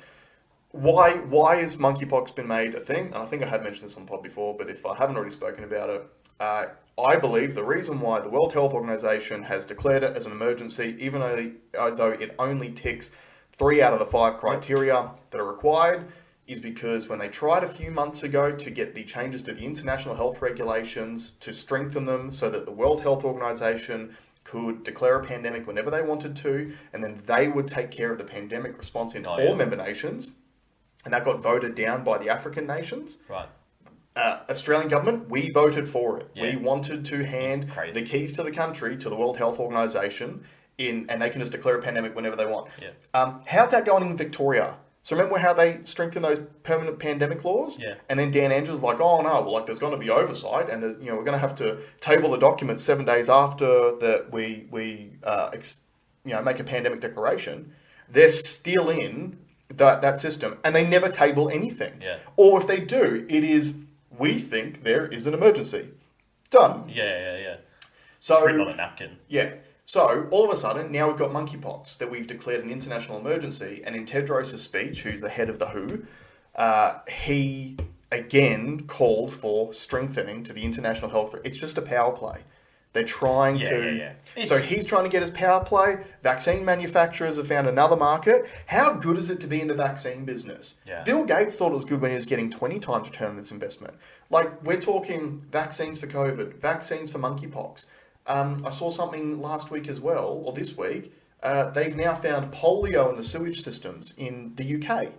Speaker 1: Why has monkeypox been made a thing? And I think I have mentioned this on the pod before, but if I haven't already spoken about it, I believe the reason why the World Health Organization has declared it as an emergency, even though it only ticks 3 out of the 5 criteria that are required, is because when they tried a few months ago to get the changes to the international health regulations to strengthen them so that the World Health Organization could declare a pandemic whenever they wanted to, and then they would take care of the pandemic response in all member nations, and that got voted down by the African nations.
Speaker 2: Right.
Speaker 1: Australian government, we voted for it.
Speaker 2: Yeah.
Speaker 1: We wanted to hand the keys to the country to the World Health Organization, and they can just declare a pandemic whenever they want.
Speaker 2: Yeah.
Speaker 1: How's that going in Victoria? So remember how they strengthened those permanent pandemic laws?
Speaker 2: Yeah.
Speaker 1: And then Dan Andrews was like, oh no, well, there's going to be oversight, and we're going to have to table the documents 7 days after that we make a pandemic declaration. They're still in that system, and they never table anything.
Speaker 2: Yeah.
Speaker 1: Or if they do, it is, we think there is an emergency. Done.
Speaker 2: Yeah.
Speaker 1: So,
Speaker 2: it's written on a napkin.
Speaker 1: Yeah. So, all of a sudden, now we've got monkeypox that we've declared an international emergency, and in Tedros' speech, who's the head of the WHO, he again called for strengthening to the international health. It's just a power play. They're trying to... So he's trying to get his power play. Vaccine manufacturers have found another market. How good is it to be in the vaccine business?
Speaker 2: Yeah.
Speaker 1: Bill Gates thought it was good when he was getting 20 times return on this investment. Like, we're talking vaccines for COVID, vaccines for monkeypox. I saw something last week as well, or this week. They've now found polio in the sewage systems in the UK.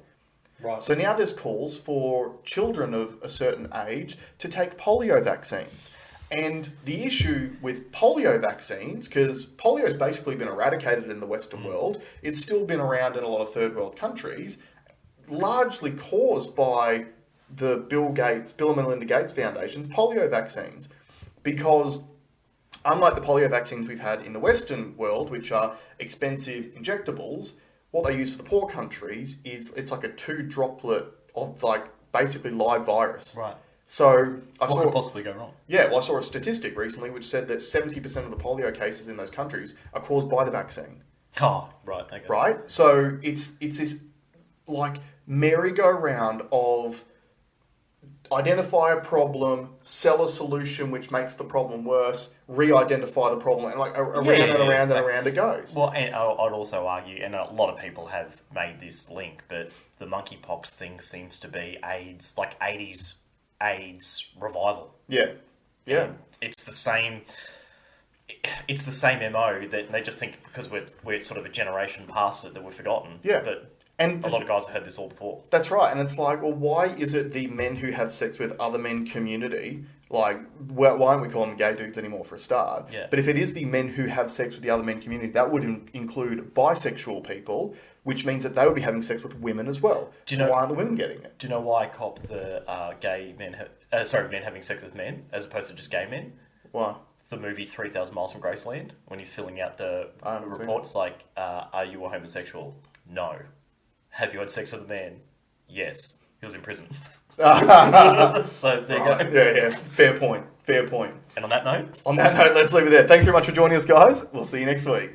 Speaker 3: Right.
Speaker 1: So now there's calls for children of a certain age to take polio vaccines. And the issue with polio vaccines, because polio has basically been eradicated in the Western world, it's still been around in a lot of third world countries, largely caused by the Bill and Melinda Gates Foundation's polio vaccines. Because unlike the polio vaccines we've had in the Western world, which are expensive injectables, what they use for the poor countries is it's like a 2-droplet of like basically live virus.
Speaker 3: Right.
Speaker 1: So
Speaker 3: What could possibly go wrong?
Speaker 1: Yeah, well, I saw a statistic recently which said that 70% of the polio cases in those countries are caused by the vaccine.
Speaker 3: Oh, right. Okay.
Speaker 1: Right? So it's this like merry-go-round of identify a problem, sell a solution which makes the problem worse, re-identify the problem, and like around and around it goes.
Speaker 3: Well, and I'd also argue, and a lot of people have made this link, but the monkeypox thing seems to be AIDS, like 80s AIDS revival.
Speaker 1: Yeah. Yeah.
Speaker 3: And it's the same MO that they just think because we're sort of a generation past it that we've forgotten.
Speaker 1: Yeah.
Speaker 3: But
Speaker 1: and
Speaker 3: a lot of guys have heard this all before.
Speaker 1: That's right. And it's like, well, why is it the men who have sex with other men community, like, why aren't we calling them gay dudes anymore for a start?
Speaker 3: Yeah.
Speaker 1: But if it is the men who have sex with the other men community, that would include bisexual people, which means that they would be having sex with women as well. So why aren't the women getting it?
Speaker 3: Do you know why I cop the men having sex with men as opposed to just gay men?
Speaker 1: Why?
Speaker 3: The movie 3,000 Miles from Graceland, when he's filling out the reports, like, are you a homosexual? No. Have you had sex with a man? Yes. He was in prison. So there you go.
Speaker 1: Yeah. Fair point.
Speaker 3: And on that note,
Speaker 1: let's leave it there. Thanks very much for joining us, guys. We'll see you next week.